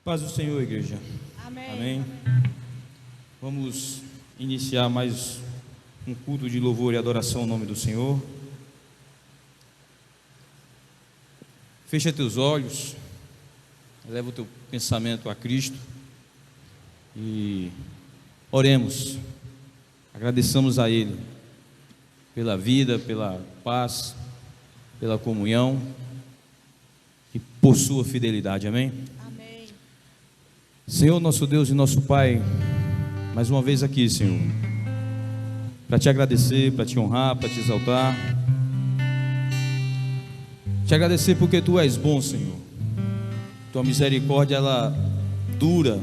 Paz do Senhor, igreja. Amém. Amém. Vamos iniciar mais um culto de louvor e adoração ao nome do Senhor. Fecha teus olhos, eleva o teu pensamento a Cristo e oremos. Agradeçamos a Ele pela vida, pela paz, pela comunhão e por sua fidelidade. Amém? Amém. Senhor, nosso Deus e nosso Pai, mais uma vez aqui, Senhor, para te agradecer, para te honrar, para te exaltar. Te agradecer porque Tu és bom, Senhor. Tua misericórdia, ela dura,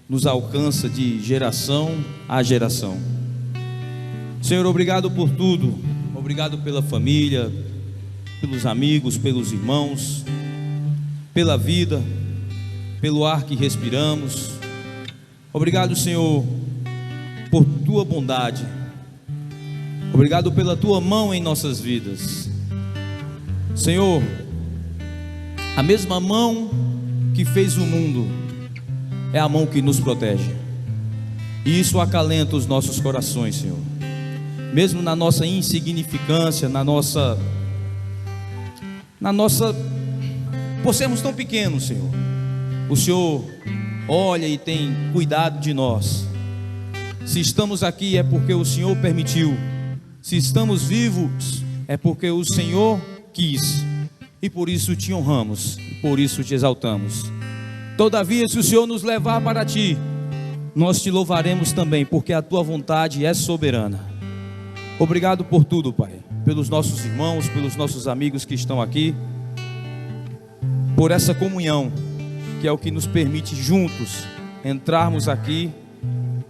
nos alcança de geração a geração. Senhor, obrigado por tudo. Obrigado pela família, pelos amigos, pelos irmãos, pela vida, pelo ar que respiramos. Obrigado, Senhor, por Tua bondade. Obrigado pela Tua mão em nossas vidas. Senhor, a mesma mão que fez o mundo é a mão que nos protege, e isso acalenta os nossos corações, Senhor. Mesmo na nossa insignificância, na nossa por sermos tão pequenos, Senhor, o Senhor olha e tem cuidado de nós. Se estamos aqui é porque o Senhor permitiu. Se estamos vivos é porque o Senhor quis, e por isso te honramos, e por isso te exaltamos. Todavia, se o Senhor nos levar para Ti, nós te louvaremos também, porque a Tua vontade é soberana. Obrigado por tudo, Pai, pelos nossos irmãos, pelos nossos amigos que estão aqui, por essa comunhão, que é o que nos permite juntos entrarmos aqui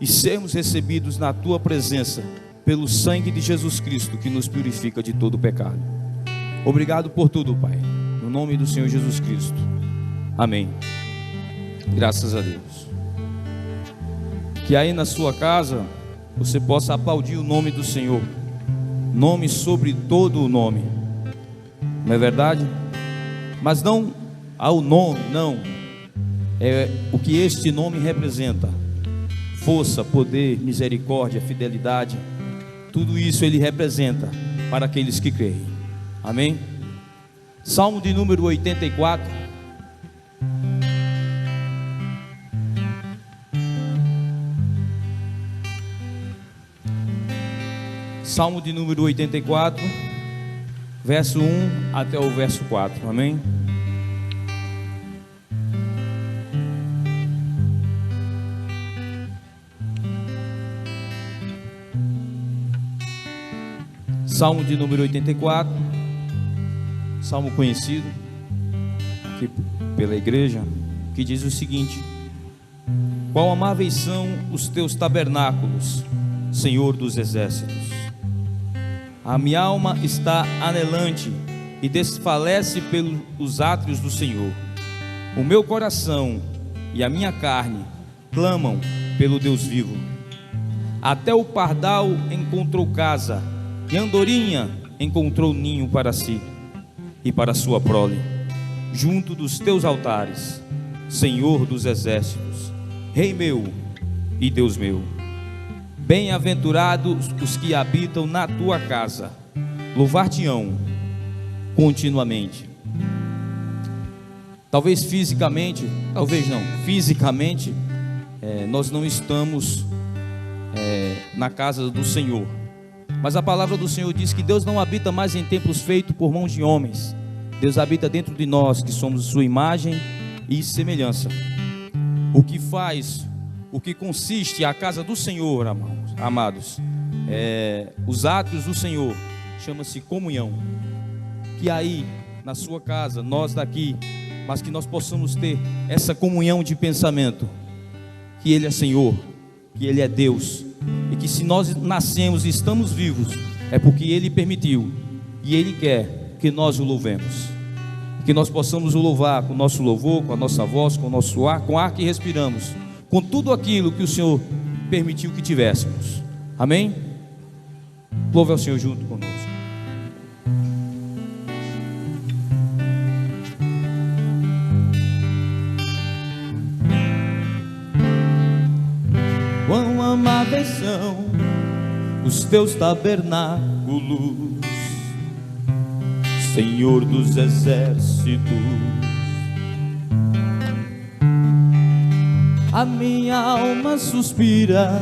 e sermos recebidos na Tua presença, pelo sangue de Jesus Cristo, que nos purifica de todo pecado. Obrigado por tudo, Pai, no nome do Senhor Jesus Cristo. Amém. Graças a Deus. Que aí na sua casa você possa aplaudir o nome do Senhor, nome sobre todo o nome, não é verdade? Mas não ao nome, não, é o que este nome representa: força, poder, misericórdia, fidelidade. Tudo isso ele representa para aqueles que creem. Amém? Salmo de número 84. Salmo de número 84, verso 1 até o verso 4. Amém? Salmo de número 84, salmo conhecido aqui pela igreja, que diz o seguinte: quão amáveis são os teus tabernáculos, Senhor dos exércitos. A minha alma está anelante e desfalece pelos átrios do Senhor. O meu coração e a minha carne clamam pelo Deus vivo. Até o pardal encontrou casa, e a andorinha encontrou ninho para si e para sua prole, junto dos teus altares, Senhor dos exércitos, Rei meu e Deus meu. Bem-aventurados os que habitam na tua casa, louvar-te-ão continuamente. Talvez fisicamente, talvez não, fisicamente, nós não estamos na casa do Senhor, mas a palavra do Senhor diz que Deus não habita mais em templos feitos por mãos de homens. Deus habita dentro de nós, que somos sua imagem e semelhança. O que consiste a casa do Senhor, amados, os átrios do Senhor, chama-se comunhão. Que aí, na sua casa, nós daqui, mas que nós possamos ter essa comunhão de pensamento, que Ele é Senhor, que Ele é Deus, e que se nós nascemos e estamos vivos, é porque Ele permitiu, e Ele quer que nós o louvemos, que nós possamos o louvar com o nosso louvor, com a nossa voz, com o nosso ar, com o ar que respiramos, com tudo aquilo que o Senhor permitiu que tivéssemos. Amém? Louve ao Senhor junto conosco. vez são os teus tabernáculos, Senhor dos exércitos. A minha alma suspira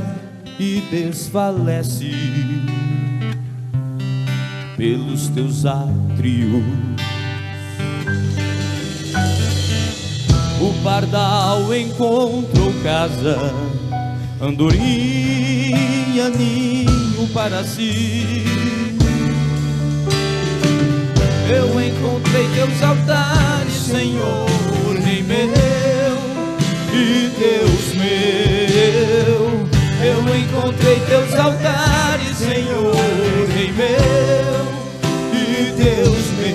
e desfalece pelos teus átrios. O pardal encontrou casa, andorinha ninho para si. Eu encontrei teus altares, Senhor, Rei meu e Deus meu. Eu encontrei teus altares, Senhor, Rei meu e Deus meu.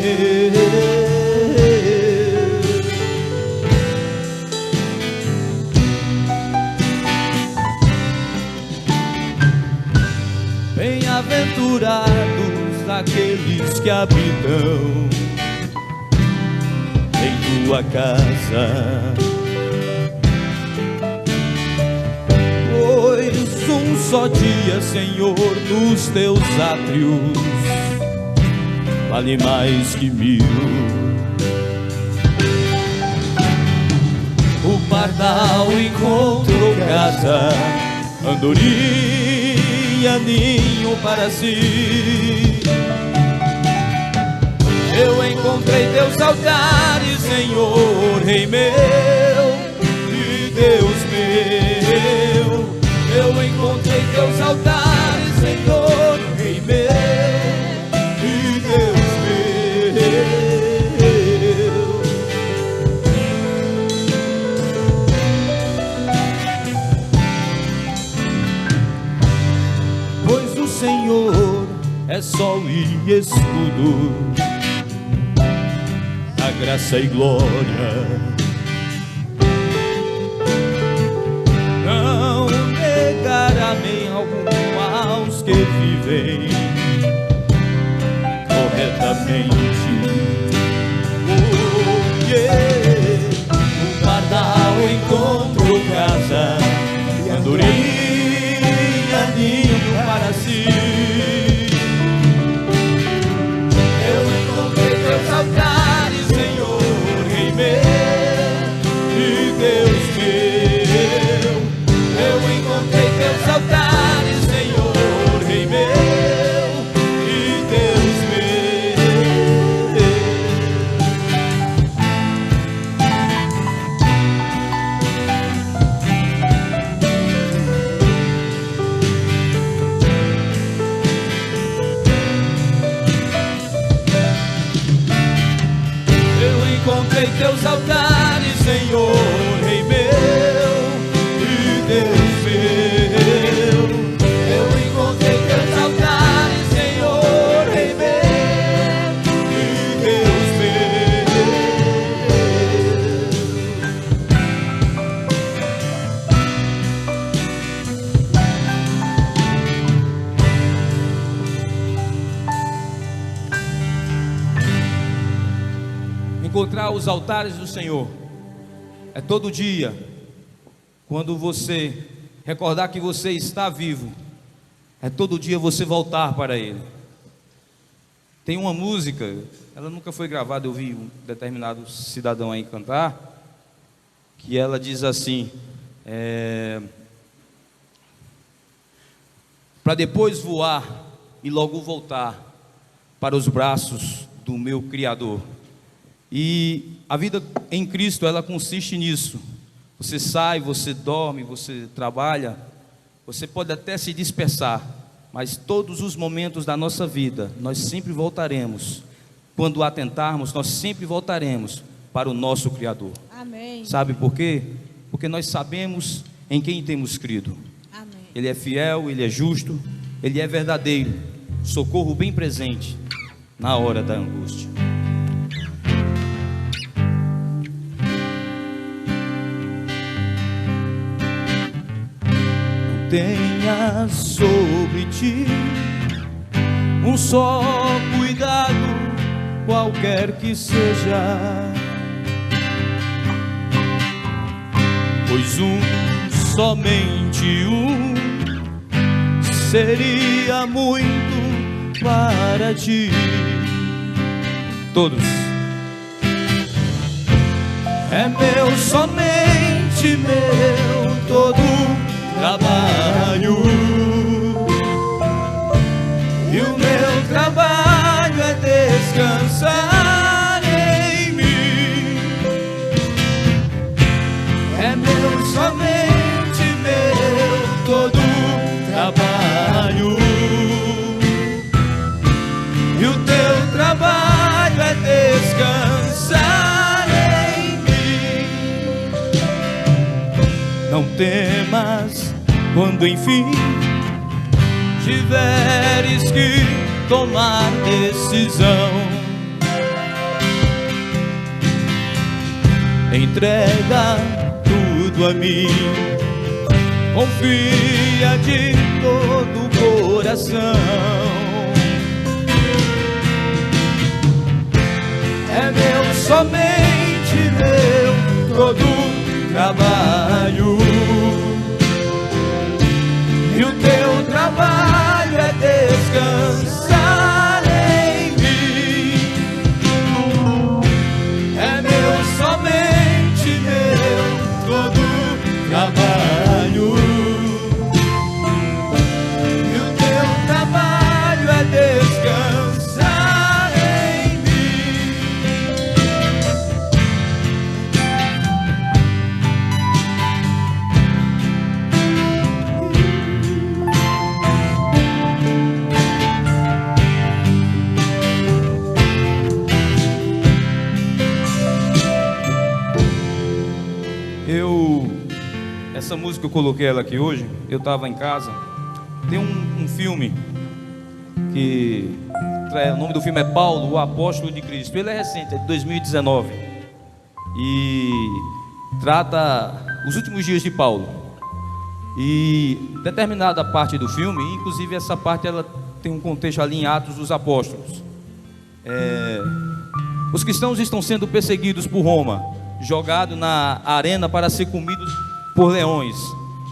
Bem-aventurados aqueles que habitam em tua casa, pois um só dia, Senhor, nos teus átrios vale mais que 1000. O pardal encontrou casa, andorinha ninho para si. Eu encontrei teus altares, Senhor, Rei meu e Deus meu. Eu encontrei teus altares, Senhor, Rei meu e Deus meu. Pois o Senhor é sol e escudo, a graça e glória. Não negará nem algum aos que vivem corretamente. Oh, yeah. O pardal encontrou casa, andorinha ninho para si. Eu encontrei teus altares, Senhor, Rei meu e Deus meu. Eu encontrei teus altares, Senhor, Rei meu e Deus meu. Eu encontrei teus altares, Senhor, Rei meu e Deus meu. Eu encontrei teus altares, Senhor, Rei meu e Deus meu. Encontrar os altares do Senhor é todo dia, quando você recordar que você está vivo, é todo dia você voltar para Ele. Tem uma música, ela nunca foi gravada, eu vi um determinado cidadão aí cantar, que ela diz assim: para depois voar e logo voltar para os braços do meu Criador. E a vida em Cristo, ela consiste nisso. Você sai, você dorme, você trabalha, você pode até se dispersar, mas todos os momentos da nossa vida, nós sempre voltaremos. Quando atentarmos, nós sempre voltaremos para o nosso Criador. Amém. Sabe por quê? Porque nós sabemos em quem temos crido. Amém. Ele é fiel, Ele é justo, Ele é verdadeiro, socorro bem presente na hora da angústia. Tenha sobre ti um só cuidado, qualquer que seja, pois somente seria muito para ti. Todos. É meu, somente meu, todo trabalho. E o meu trabalho é descansar em mim. É meu, somente meu, todo trabalho. E o teu trabalho é descansar em mim. Não temas quando enfim tiveres que tomar decisão. Entrega tudo a mim, confia de todo o coração. É meu, somente meu, todo trabalho. E o teu trabalho é descansar em mim. É meu, somente meu, todo trabalho. E o teu trabalho é descansar em mim. Essa música eu coloquei ela aqui hoje. Eu estava em casa. Tem um filme que o nome do filme é Paulo, o Apóstolo de Cristo. Ele é recente, é de 2019 e trata os últimos dias de Paulo. E determinada parte do filme, inclusive essa parte, ela tem um contexto ali em Atos dos Apóstolos. Os cristãos estão sendo perseguidos por Roma, jogados na arena para ser comidos por leões.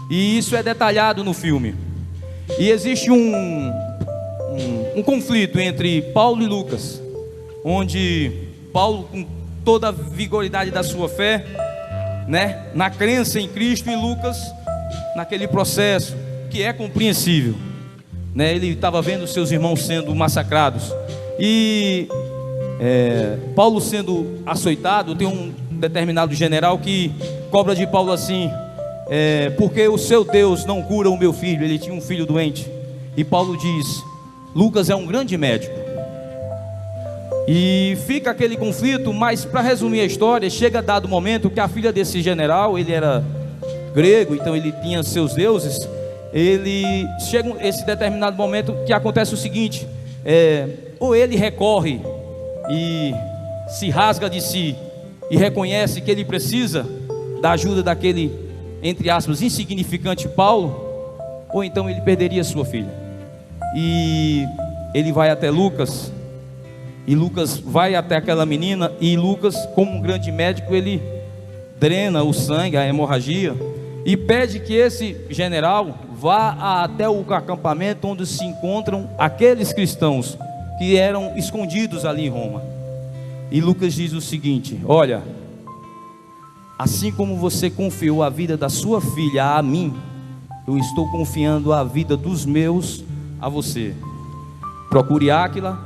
E isso é detalhado no filme. E existe um conflito entre Paulo e Lucas, onde Paulo, com toda a vigoridade da sua fé, né, na crença em Cristo, e Lucas naquele processo que é compreensível, né, ele estava vendo seus irmãos sendo massacrados. E Paulo sendo açoitado, tem um determinado general que cobra de Paulo assim: porque o seu Deus não cura o meu filho? Ele tinha um filho doente. E Paulo diz: Lucas é um grande médico. E fica aquele conflito. Mas para resumir a história, chega dado momento que a filha desse general, ele era grego, então ele tinha seus deuses. Ele chega esse determinado momento que acontece o seguinte: ou ele recorre e se rasga de si e reconhece que ele precisa da ajuda daquele, entre aspas, insignificante Paulo, ou então ele perderia sua filha. E ele vai até Lucas, e Lucas vai até aquela menina, e Lucas, como um grande médico, ele drena o sangue, a hemorragia, e pede que esse general vá até o acampamento onde se encontram aqueles cristãos que eram escondidos ali em Roma. E Lucas diz o seguinte: olha, assim como você confiou a vida da sua filha a mim, eu estou confiando a vida dos meus a você. Procure Áquila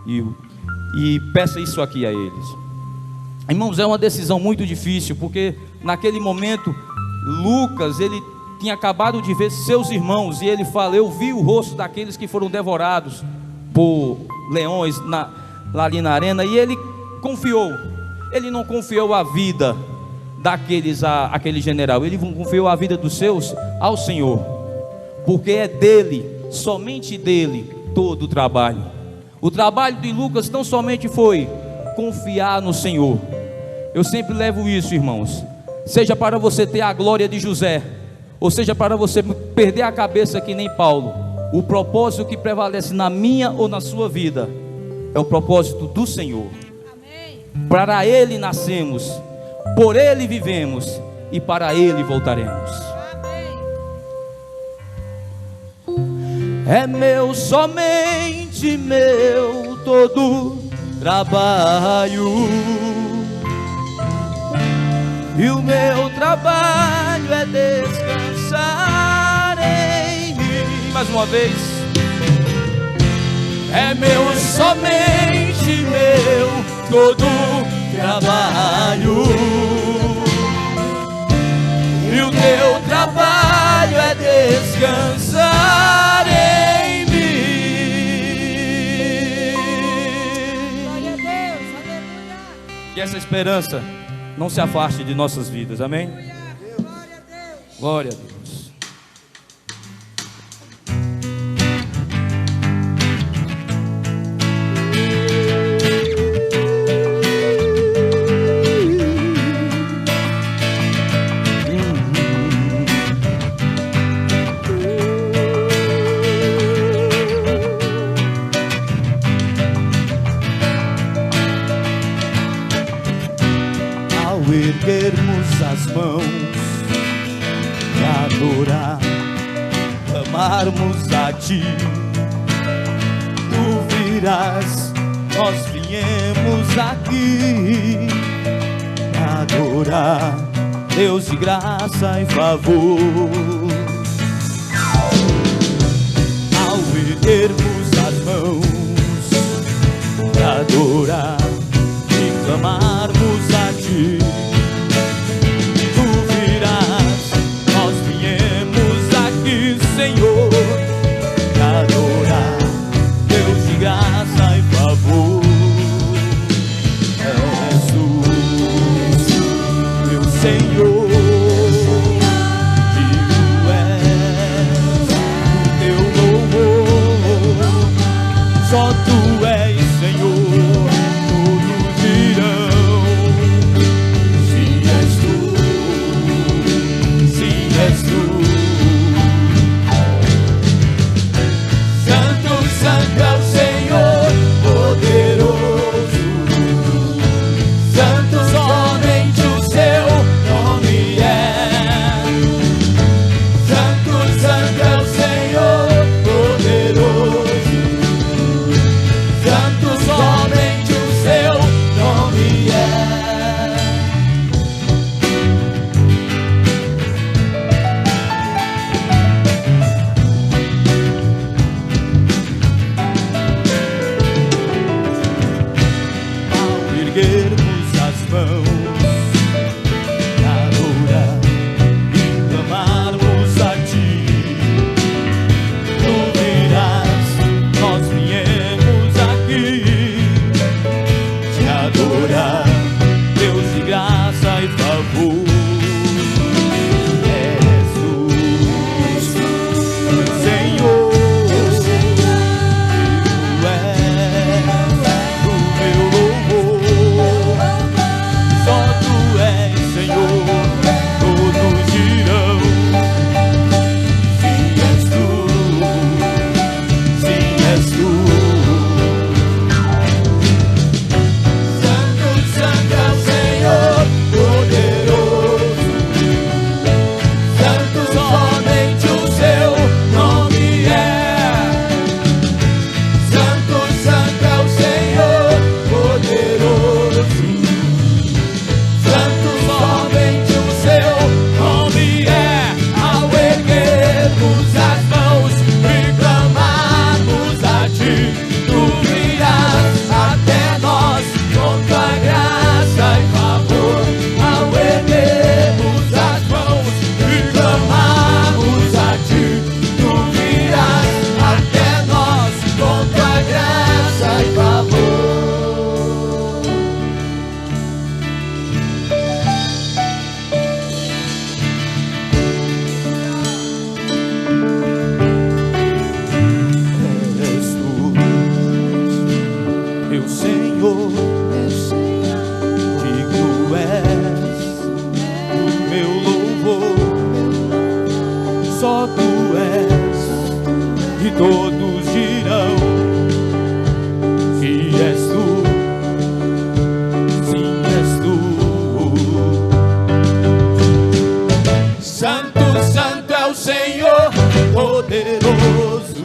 e peça isso aqui a eles. Irmãos, é uma decisão muito difícil, porque naquele momento Lucas, ele tinha acabado de ver seus irmãos, e ele fala: eu vi o rosto daqueles que foram devorados por leões lá ali na arena. E ele confiou. Ele não confiou a vida aquele general, ele confiou a vida dos seus ao Senhor, porque é dele, somente dele, todo o trabalho. O trabalho de Lucas não somente foi confiar no Senhor. Eu sempre levo isso, irmãos, seja para você ter a glória de José, ou seja para você perder a cabeça que nem Paulo, o propósito que prevalece na minha ou na sua vida é o propósito do Senhor. Amém. Para Ele nascemos, por Ele vivemos e para Ele voltaremos. Amém. é meu, somente meu, todo trabalho. E o meu trabalho é descansar em mim. Mais uma vez. É meu, somente meu, todo trabalho. E o teu trabalho é descansar em mim. Glória a Deus, aleluia. Que essa esperança não se afaste de nossas vidas, amém? Glória a Deus. Glória a Deus. Erguermos as mãos pra adorar, clamarmos a Ti, Tu virás. Nós viemos aqui pra adorar, Deus de graça e favor. Ao erguermos as mãos pra adorar e clamarmos a Ti, Senhor, pra adorar, Deus de graça e favor. És Tu, meu Senhor, e Tu és o Teu louvor. Só Tu és Senhor, todos dirão: se és Tu, se és Tu. Santo é o Senhor poderoso, santo somente o Seu nome é. Santo, santo é o Senhor poderoso, santo somente o Seu nome é. Erguermos as mãos pra adorar e clamarmos a Ti, Tu virás. Nós viemos aqui te adorar, Deus de graça e favor. És Tu, meu Senhor, Tu és o meu louvor. Só Tu és Senhor, todos dirão: sim, és Tu, sim, és Tu. Santo, santo é o Senhor poderoso, santo somente o Seu nome é. Santo, santo é o Senhor poderoso, santo somente o Seu nome é. Ao erguermos as mãos e clamarmos a Ti, Tu virás até nós com Tua graça e favor. Ao erguermos as mãos e clamarmos a Ti, Tu virás até nós com Tua graça e favor. És Tu, meu Senhor, digno és o meu louvor. Só Tu és, e todos dirão: que és Tu, sim, és Tu. Santo, santo é o Senhor poderoso,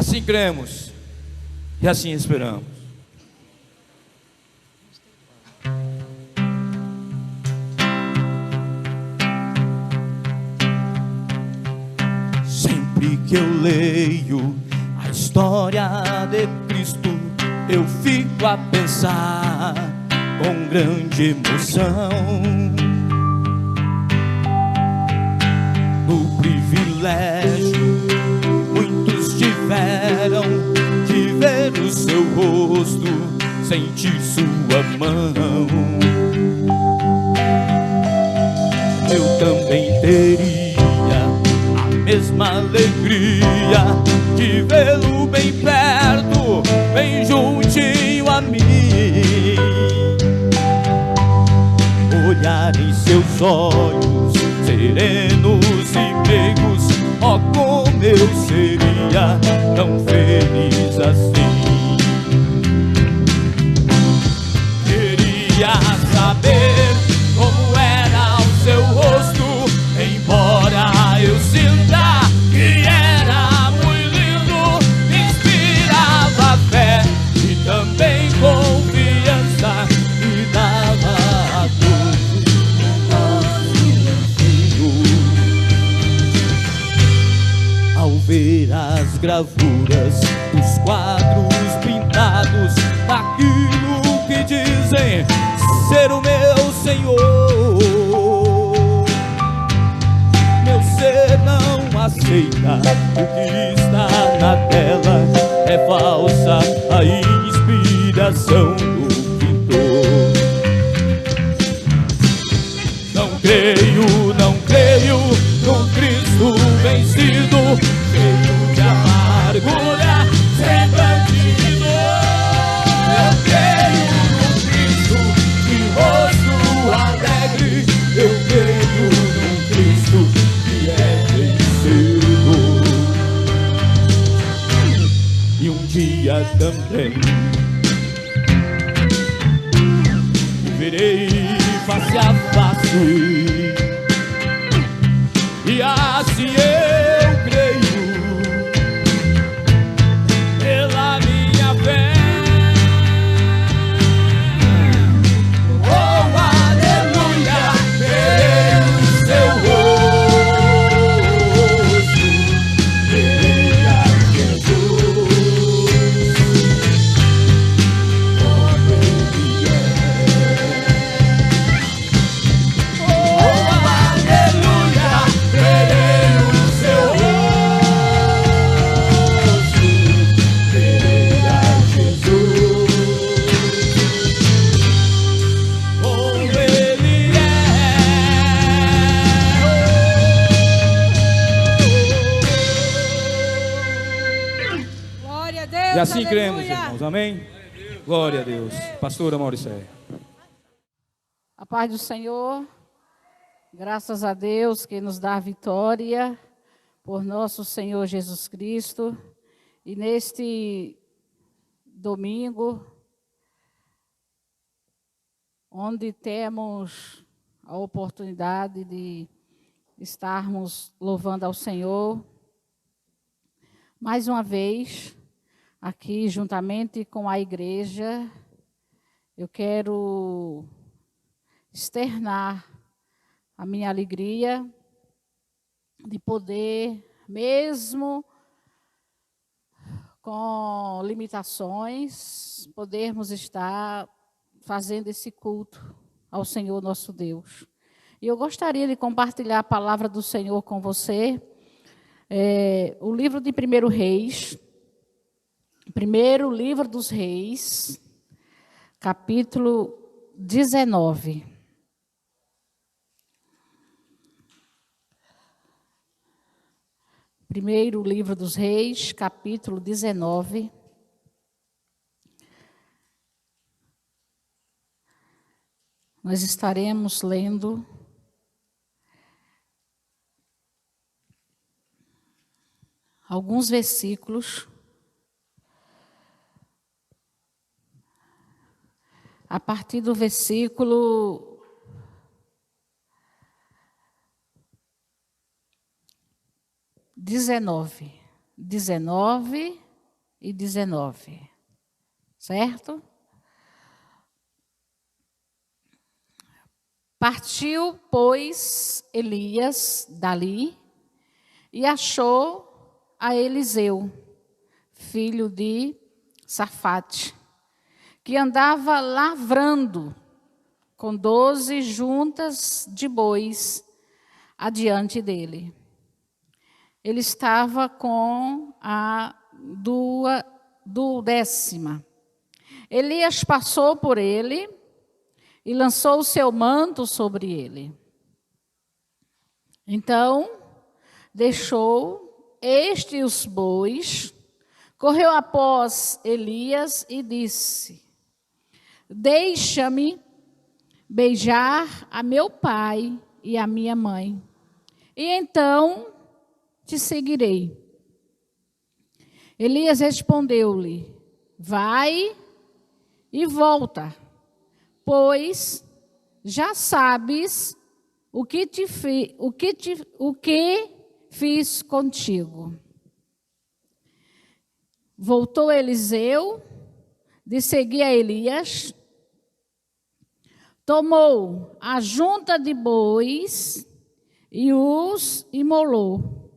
Assim cremos e assim esperamos. Sempre que eu leio a história de Cristo, eu fico a pensar com grande emoção no privilégio muitos tiveram de ver o seu rosto, sentir sua mão. Eu também teria a mesma alegria de vê-lo bem perto, bem juntinho a mim. Olhar em seus olhos serenos e meigos, ó, como eu seria tão feliz assim. Queria saber como era o seu rosto, embora eu sinta que era muito lindo. Me inspirava fé e também confiança, me dava tudo. Ao ver as gravuras, os quadros pintados, daquilo que dizem ser o meu Senhor, meu ser não aceita o que está na tela, é falsa a inspiração do pintor. Não creio no Cristo vencido, cheio de amargura, sem bandido. Eu creio no Cristo de rosto alegre, eu creio no Cristo que é vencido. E um dia também verei face a face, e assim eu creio, pela minha fé. Oh, aleluia, verei o seu rosto, verei a Jesus, como Ele é. Oh, aleluia, verei o seu rosto, verei a Jesus, como Ele Glória a Deus. E assim cremos, aleluia. irmãos, amém? Glória a Deus. Pastora Mauricéia. A paz do Senhor, graças a Deus que nos dá a vitória por nosso Senhor Jesus Cristo. E neste domingo, onde temos a oportunidade de estarmos louvando ao Senhor, mais uma vez, aqui juntamente com a igreja, eu quero externar a minha alegria de poder, mesmo com limitações, podermos estar fazendo esse culto ao Senhor nosso Deus. E eu gostaria de compartilhar a palavra do Senhor com você, o livro de 1 Reis, primeiro livro dos Reis, capítulo 19. Primeiro livro dos Reis, capítulo 19. Nós estaremos lendo alguns versículos a partir do versículo 19, e 19. Certo? Partiu, pois, Elias dali e achou a Eliseu, filho de Safate, que andava lavrando com 12 juntas de bois adiante dele. Ele estava com a 10ª. Elias passou por ele e lançou o seu manto sobre ele. Então, deixou os bois, correu após Elias e disse: deixa-me beijar a meu pai e a minha mãe, e então te seguirei. Elias respondeu-lhe: vai e volta, pois já sabes o que fiz contigo. Voltou Eliseu de seguir a Elias, tomou a junta de bois e os imolou,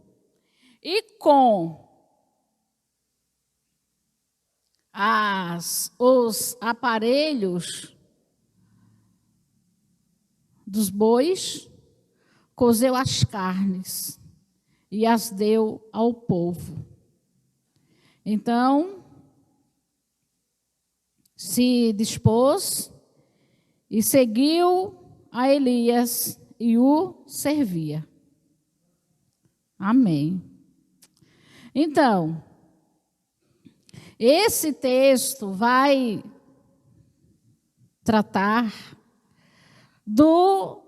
e com os aparelhos dos bois, cozeu as carnes e as deu ao povo. Então, se dispôs e seguiu a Elias e o servia. Amém. Então, esse texto vai tratar do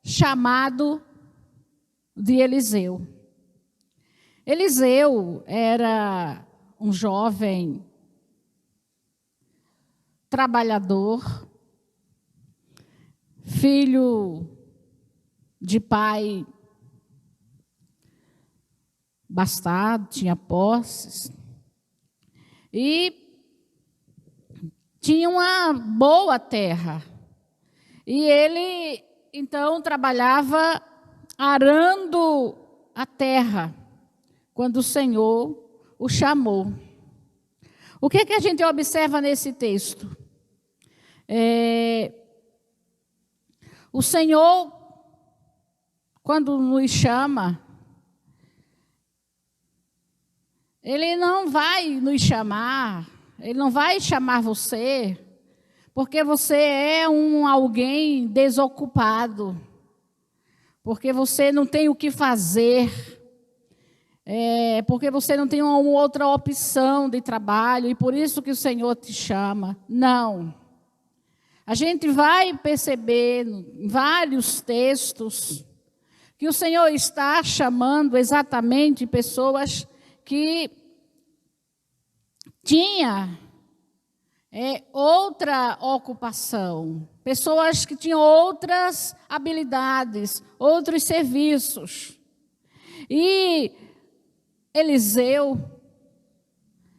chamado de Eliseu. Eliseu era um jovem trabalhador, filho de pai bastardo, tinha posses, e tinha uma boa terra. E ele, então, trabalhava arando a terra, quando o Senhor o chamou. O que a gente observa nesse texto? O Senhor, quando nos chama, Ele não vai nos chamar, Ele não vai chamar você, porque você é alguém desocupado, porque você não tem o que fazer, porque você não tem uma outra opção de trabalho, e por isso que o Senhor te chama. Não. A gente vai perceber em vários textos que o Senhor está chamando exatamente pessoas que tinham outra ocupação, pessoas que tinham outras habilidades, outros serviços. E Eliseu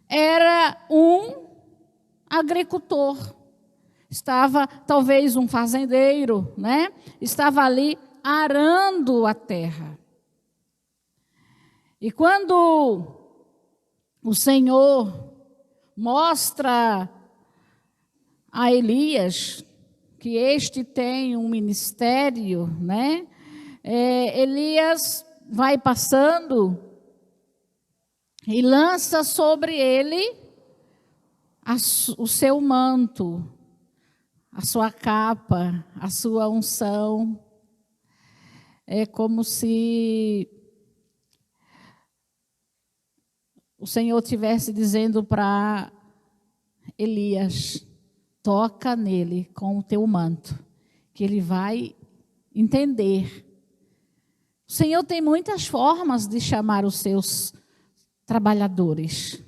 era um agricultor, estava talvez um fazendeiro, né? Estava ali arando a terra. E quando o Senhor mostra a Elias que este tem um ministério, né? Elias vai passando e lança sobre ele o seu manto, a sua capa, a sua unção. É como se o Senhor estivesse dizendo para Elias: toca nele com o teu manto, que ele vai entender. O Senhor tem muitas formas de chamar os seus trabalhadores.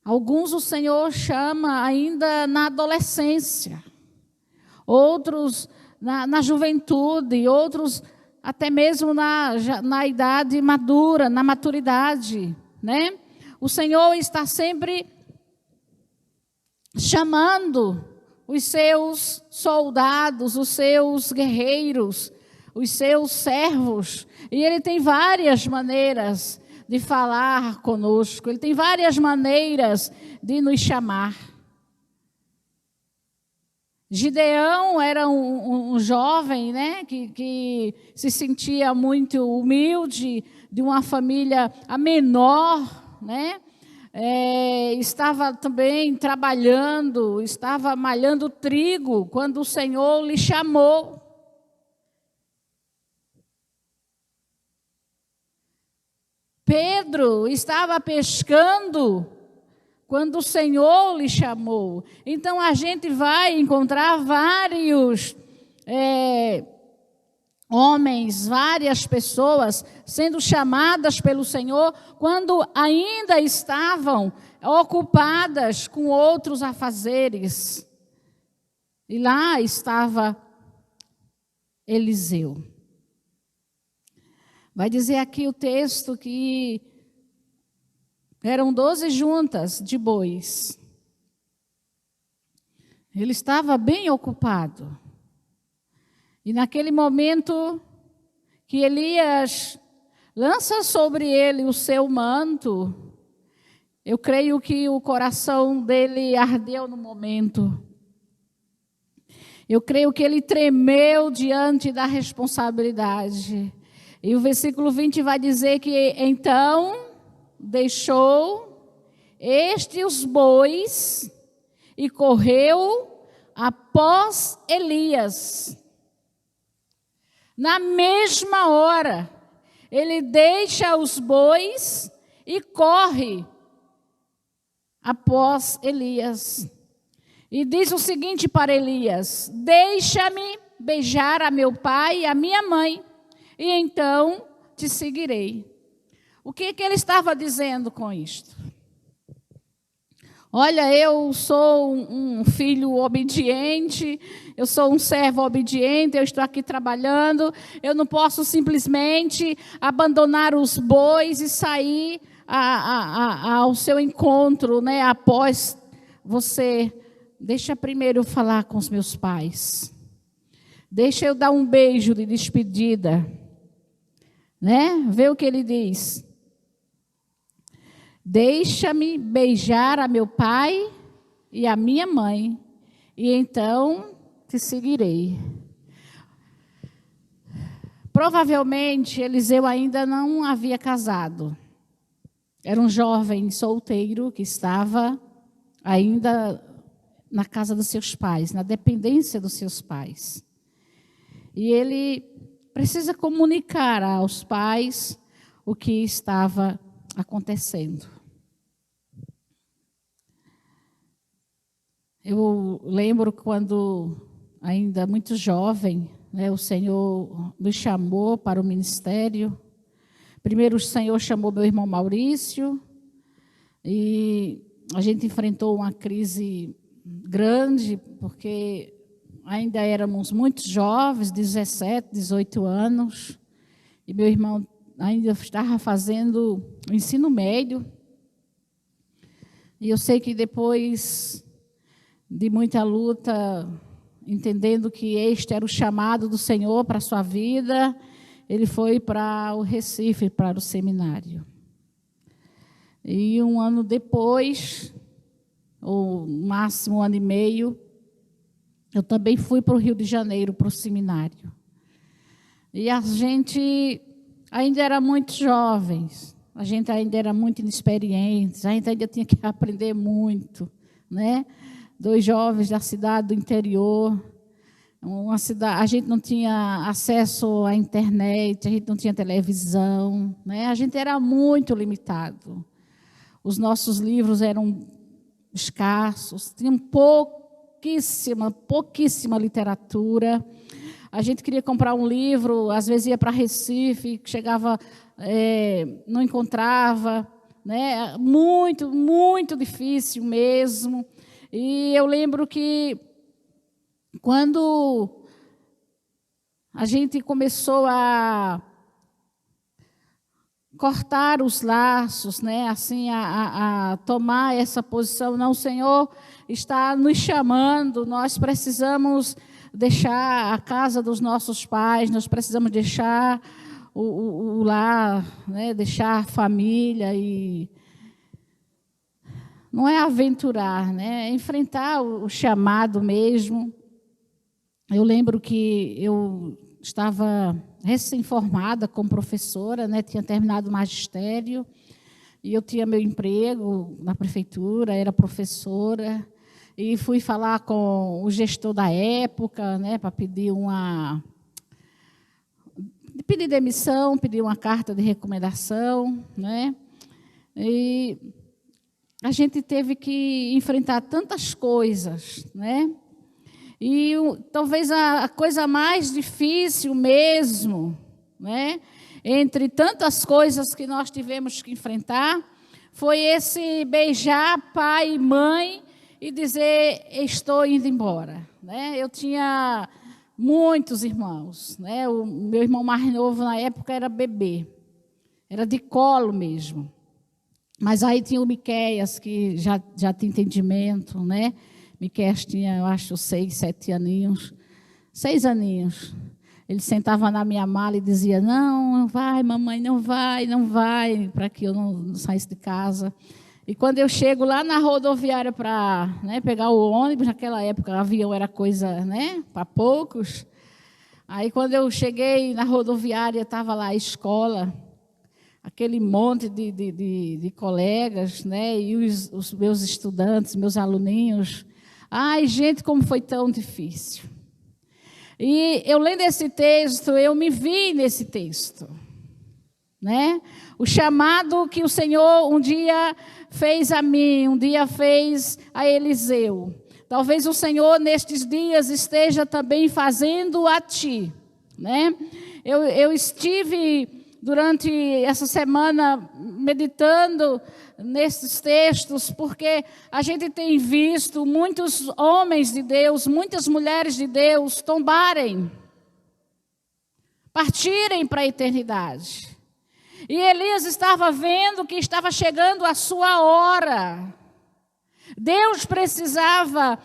Alguns o Senhor chama ainda na adolescência, outros na juventude, outros até mesmo na idade madura, na maturidade, né? O Senhor está sempre chamando os seus soldados, os seus guerreiros, os seus servos. E Ele tem várias maneiras de falar conosco. Ele tem várias maneiras de nos chamar. Gideão era um jovem, né, que se sentia muito humilde, de uma família menor, né? Estava também trabalhando, estava malhando trigo, quando o Senhor lhe chamou. Pedro estava pescando, quando o Senhor lhe chamou. Então, a gente vai encontrar vários homens, várias pessoas sendo chamadas pelo Senhor, quando ainda estavam ocupadas com outros afazeres. E lá estava Eliseu. Vai dizer aqui o texto que eram 12 juntas de bois. Ele estava bem ocupado. E naquele momento que Elias lança sobre ele o seu manto, eu creio que o coração dele ardeu no momento. Eu creio que ele tremeu diante da responsabilidade. E o versículo 20 vai dizer que então deixou os bois e correu após Elias. Na mesma hora, ele deixa os bois e corre após Elias. E diz o seguinte para Elias: deixa-me beijar a meu pai e a minha mãe, e então te seguirei. O que ele estava dizendo com isto? Olha, eu sou um filho obediente, eu sou um servo obediente, eu estou aqui trabalhando, eu não posso simplesmente abandonar os bois e sair ao seu encontro, né, após você. Deixa primeiro eu falar com os meus pais. Deixa eu dar um beijo de despedida. Né? Vê o que ele diz. Deixa-me beijar a meu pai e a minha mãe, e então te seguirei. Provavelmente Eliseu ainda não havia casado. Era um jovem solteiro que estava ainda na casa dos seus pais, na dependência dos seus pais. E ele precisa comunicar aos pais o que estava acontecendo. Eu lembro quando, ainda muito jovem, né, o Senhor me chamou para o ministério. Primeiro o Senhor chamou meu irmão Maurício, e a gente enfrentou uma crise grande, porque ainda éramos muito jovens, 17, 18 anos, e meu irmão ainda estava fazendo o ensino médio. E eu sei que depois de muita luta, entendendo que este era o chamado do Senhor para a sua vida, ele foi para o Recife, para o seminário. E um ano depois, ou máximo um ano e meio, eu também fui para o Rio de Janeiro, para o seminário. E a gente ainda era muito jovens, a gente ainda era muito inexperiente, a gente ainda tinha que aprender muito, né? 2 jovens da cidade do interior, a gente não tinha acesso à internet, a gente não tinha televisão, né? A gente era muito limitado. Os nossos livros eram escassos, tinham pouquíssima literatura. A gente queria comprar um livro, às vezes ia para Recife, chegava, não encontrava, né? Muito, muito difícil mesmo. E eu lembro que quando a gente começou a cortar os laços, né? Assim, a tomar essa posição. Não, o Senhor está nos chamando, nós precisamos deixar a casa dos nossos pais, nós precisamos deixar o lar, né? Deixar a família e não é aventurar, né? É enfrentar o chamado mesmo. Eu lembro que eu estava recém-formada como professora, né? Tinha terminado o magistério, e eu tinha meu emprego na prefeitura, era professora, e fui falar com o gestor da época, né? Para pedir demissão, pedir uma carta de recomendação, né? E a gente teve que enfrentar tantas coisas, né? E talvez a coisa mais difícil mesmo, né, entre tantas coisas que nós tivemos que enfrentar, foi esse beijar pai e mãe e dizer, estou indo embora. Né? Eu tinha muitos irmãos. Né? O meu irmão mais novo, na época, era bebê. Era de colo mesmo. Mas aí tinha o Miqueias, que já tinha entendimento, né? Miqueias tinha, eu acho, 6, 7 aninhos. 6 aninhos. Ele sentava na minha mala e dizia, não vai, mamãe, não vai, para que eu não saísse de casa. E quando eu chego lá na rodoviária para, né, pegar o ônibus, naquela época, o avião era coisa, né, para poucos. Aí, quando eu cheguei na rodoviária, estava lá a escola, aquele monte de colegas, né, e os meus estudantes, meus aluninhos. Ai, gente, como foi tão difícil. E eu lendo esse texto, eu me vi nesse texto. Né? O chamado que o Senhor um dia fez a mim, um dia fez a Eliseu. Talvez o Senhor, nestes dias, esteja também fazendo a ti. Né? Eu estive, durante essa semana, meditando nesses textos, porque a gente tem visto muitos homens de Deus, muitas mulheres de Deus tombarem, partirem para a eternidade. E Elias estava vendo que estava chegando a sua hora. Deus precisava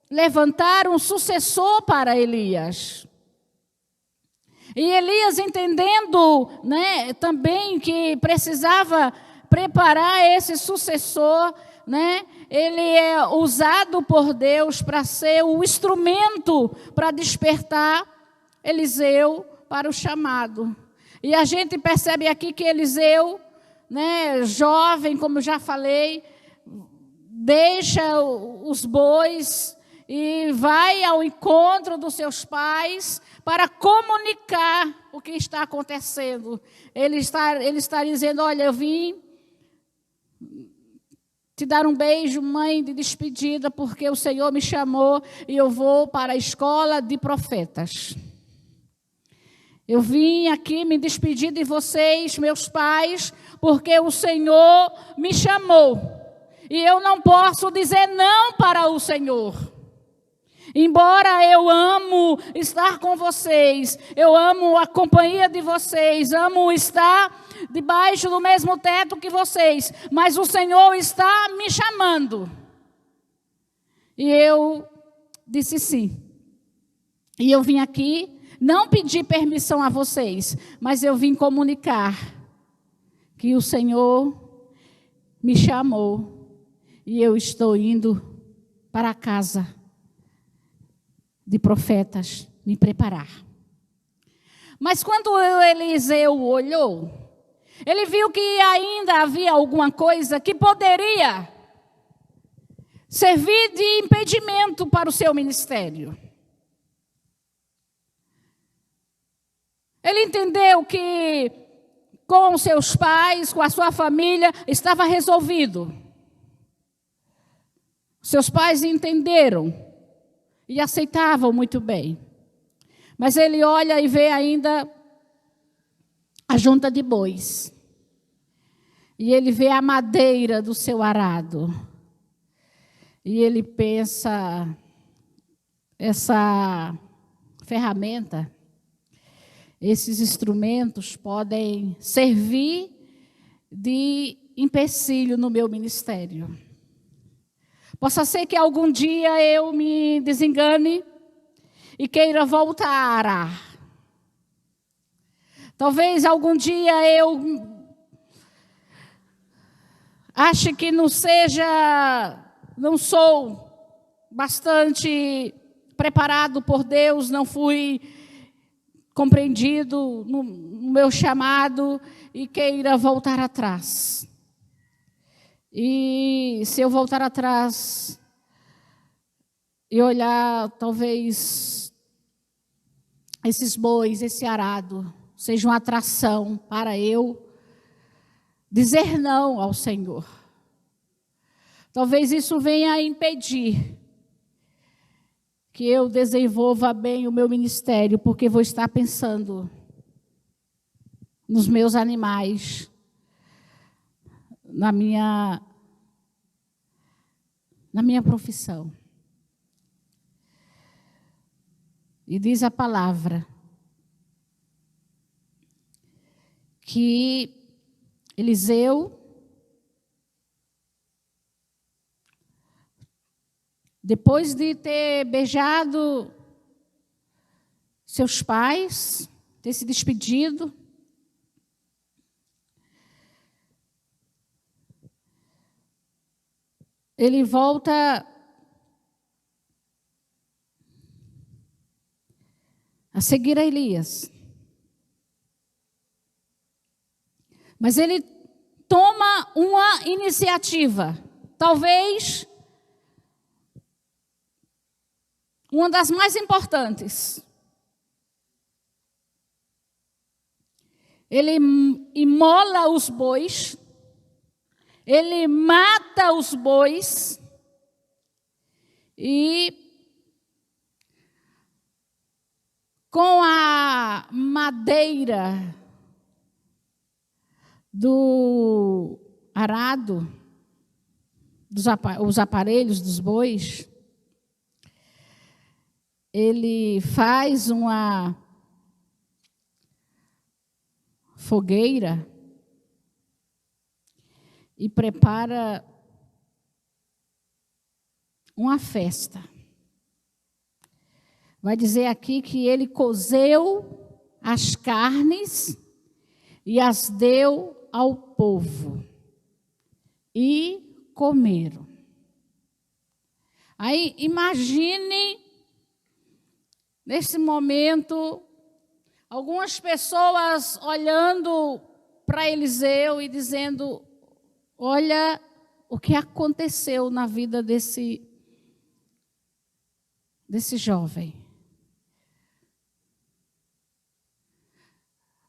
levantar um sucessor para Elias. E Elias, entendendo, né, também que precisava preparar esse sucessor, né, ele é usado por Deus para ser o instrumento para despertar Eliseu para o chamado. E a gente percebe aqui que Eliseu, né, jovem, como eu já falei, deixa os bois e vai ao encontro dos seus pais para comunicar o que está acontecendo. Ele está dizendo, olha, eu vim te dar um beijo, mãe, de despedida, porque o Senhor me chamou e eu vou para a escola de profetas. Eu vim aqui me despedir de vocês, meus pais, porque o Senhor me chamou. E eu não posso dizer não para o Senhor. Embora eu amo estar com vocês, eu amo a companhia de vocês, amo estar debaixo do mesmo teto que vocês, mas o Senhor está me chamando. E eu disse sim. E eu vim aqui, não pedir permissão a vocês, mas eu vim comunicar que o Senhor me chamou e eu estou indo para a casa de profetas, me preparar. Mas quando Eliseu olhou, ele viu que ainda havia alguma coisa que poderia servir de impedimento para o seu ministério. Ele entendeu que com seus pais, com a sua família, estava resolvido. Seus pais entenderam e aceitavam muito bem. Mas ele olha e vê ainda a junta de bois. E ele vê a madeira do seu arado. E ele pensa, essa ferramenta, esses instrumentos podem servir de empecilho no meu ministério. Possa ser que algum dia eu me desengane e queira voltar a arar. Talvez algum dia eu ache que não sou bastante preparado por Deus, não fui compreendido no meu chamado e queira voltar atrás. E se eu voltar atrás e olhar, talvez esses bois, esse arado, seja uma atração para eu dizer não ao Senhor. Talvez isso venha a impedir que eu desenvolva bem o meu ministério, porque vou estar pensando nos meus animais, na minha profissão. E diz a palavra que Eliseu, depois de ter beijado seus pais, ter se despedido, ele volta a seguir a Elias. Mas ele toma uma iniciativa, talvez uma das mais importantes. Ele imola os bois, ele mata os bois e com a madeira do arado, os aparelhos dos bois, ele faz uma fogueira e prepara uma festa. Vai dizer aqui que ele cozeu as carnes e as deu ao povo e comeram. Aí imagine nesse momento algumas pessoas olhando para Eliseu e dizendo: olha o que aconteceu na vida desse jovem.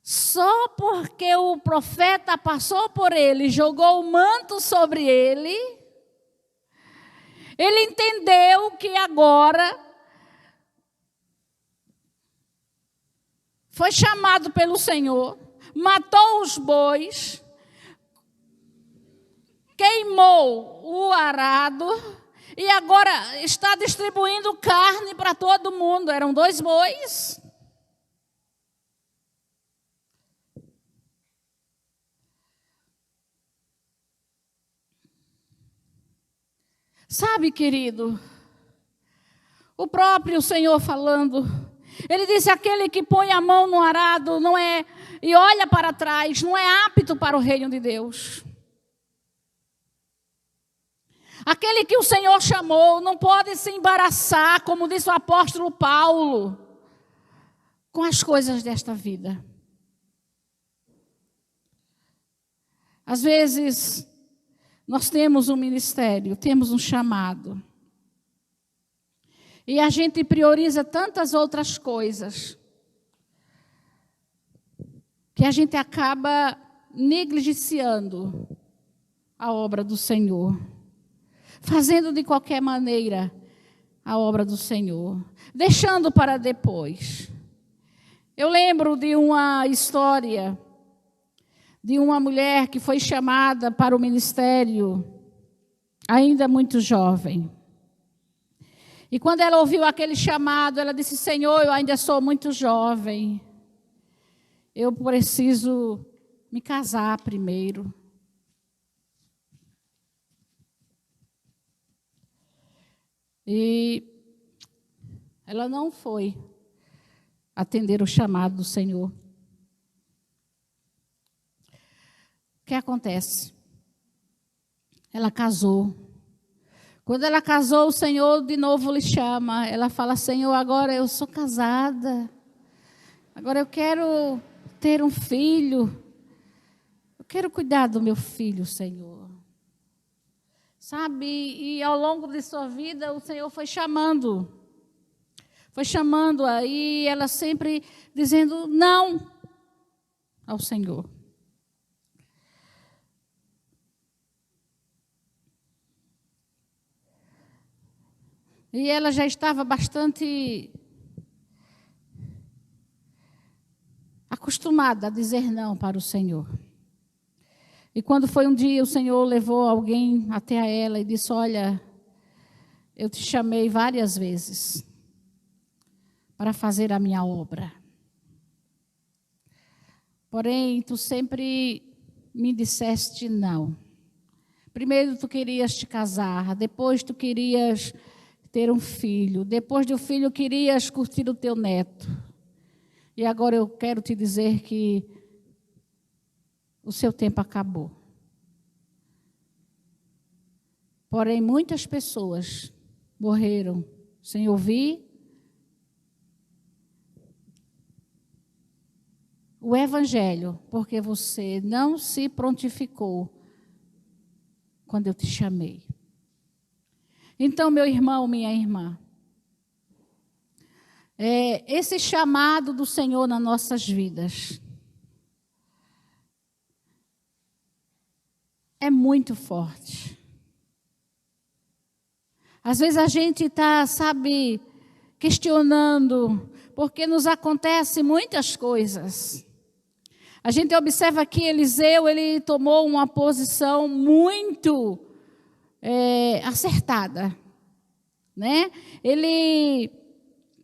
Só porque o profeta passou por ele, jogou o manto sobre ele, ele entendeu que agora foi chamado pelo Senhor, matou os bois, queimou o arado e agora está distribuindo carne para todo mundo. Eram 2 bois. Sabe, querido, o próprio Senhor falando, ele disse: aquele que põe a mão no arado não é, e olha para trás, não é apto para o reino de Deus. Aquele que o Senhor chamou não pode se embaraçar, como disse o apóstolo Paulo, com as coisas desta vida. Às vezes, nós temos um ministério, temos um chamado. E a gente prioriza tantas outras coisas que a gente acaba negligenciando a obra do Senhor, fazendo de qualquer maneira a obra do Senhor, deixando para depois. Eu lembro de uma história de uma mulher que foi chamada para o ministério ainda muito jovem. E quando ela ouviu aquele chamado, ela disse: Senhor, eu ainda sou muito jovem. eu preciso me casar primeiro. E ela não foi atender o chamado do Senhor. O que acontece? Ela casou. Quando ela casou, o Senhor de novo lhe chama. Ela fala: Senhor, agora eu sou casada. Agora eu quero ter um filho. Eu quero cuidar do meu filho, Senhor. Sabe? E ao longo de sua vida, o Senhor foi chamando. Foi chamando aí, ela sempre dizendo não ao Senhor. E ela já estava bastante acostumada a dizer não para o Senhor. E quando foi um dia, o Senhor levou alguém até ela e disse: olha, eu te chamei várias vezes para fazer a minha obra. Porém, tu sempre me disseste não. Primeiro tu querias te casar, depois tu querias ter um filho, depois do filho querias curtir o teu neto. E agora eu quero te dizer que o seu tempo acabou. Porém, muitas pessoas morreram sem ouvir o Evangelho, porque você não se prontificou quando eu te chamei. Então, meu irmão, minha irmã, esse chamado do Senhor nas nossas vidas é muito forte. Às vezes a gente está, sabe, questionando, porque nos acontecem muitas coisas. A gente observa que Eliseu, ele tomou uma posição muito acertada, né? Ele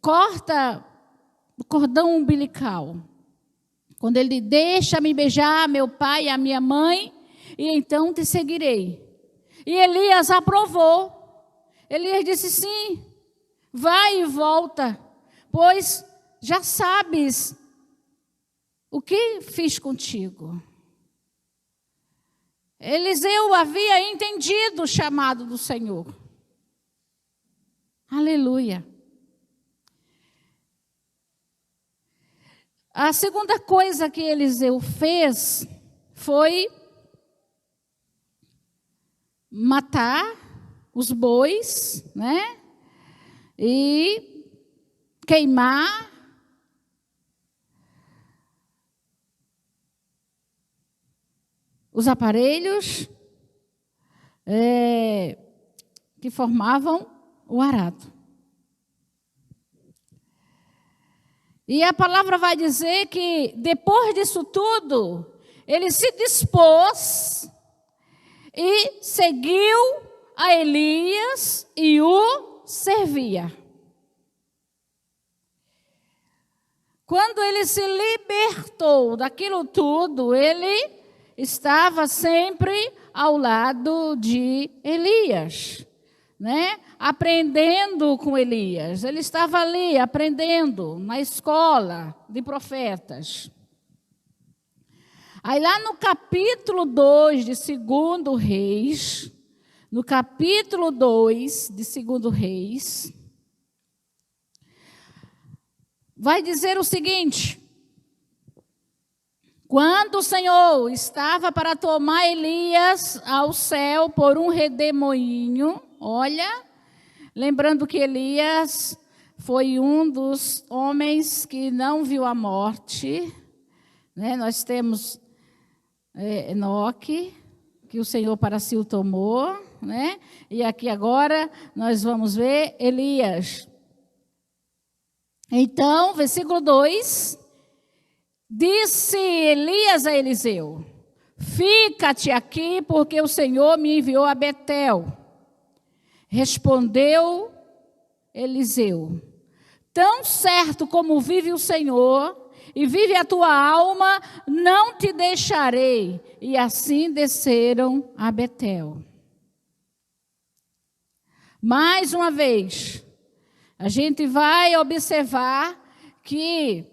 corta o cordão umbilical. Quando ele diz: deixa-me beijar meu pai e a minha mãe, e então te seguirei. E Elias aprovou. Elias disse: sim, vai e volta, pois já sabes o que fiz contigo. Eliseu havia entendido o chamado do Senhor. Aleluia. A segunda coisa que Eliseu fez foi matar os bois, né? E queimar os aparelhos que formavam o arado. E a palavra vai dizer que depois disso tudo, ele se dispôs e seguiu a Elias e o servia. Quando ele se libertou daquilo tudo, ele estava sempre ao lado de Elias, né? Aprendendo com Elias. Ele estava ali aprendendo na escola de profetas. Aí lá no capítulo 2 de 2 Reis, no capítulo 2 de 2 Reis, vai dizer o seguinte: quando o Senhor estava para tomar Elias ao céu por um redemoinho, olha, lembrando que Elias foi um dos homens que não viu a morte, né? Nós temos Enoque, que o Senhor para si o tomou, né? E aqui agora nós vamos ver Elias. Então, versículo 2, disse Elias a Eliseu: fica-te aqui, porque o Senhor me enviou a Betel. Respondeu Eliseu: tão certo como vive o Senhor, e vive a tua alma, não te deixarei. E assim desceram a Betel. Mais uma vez, a gente vai observar que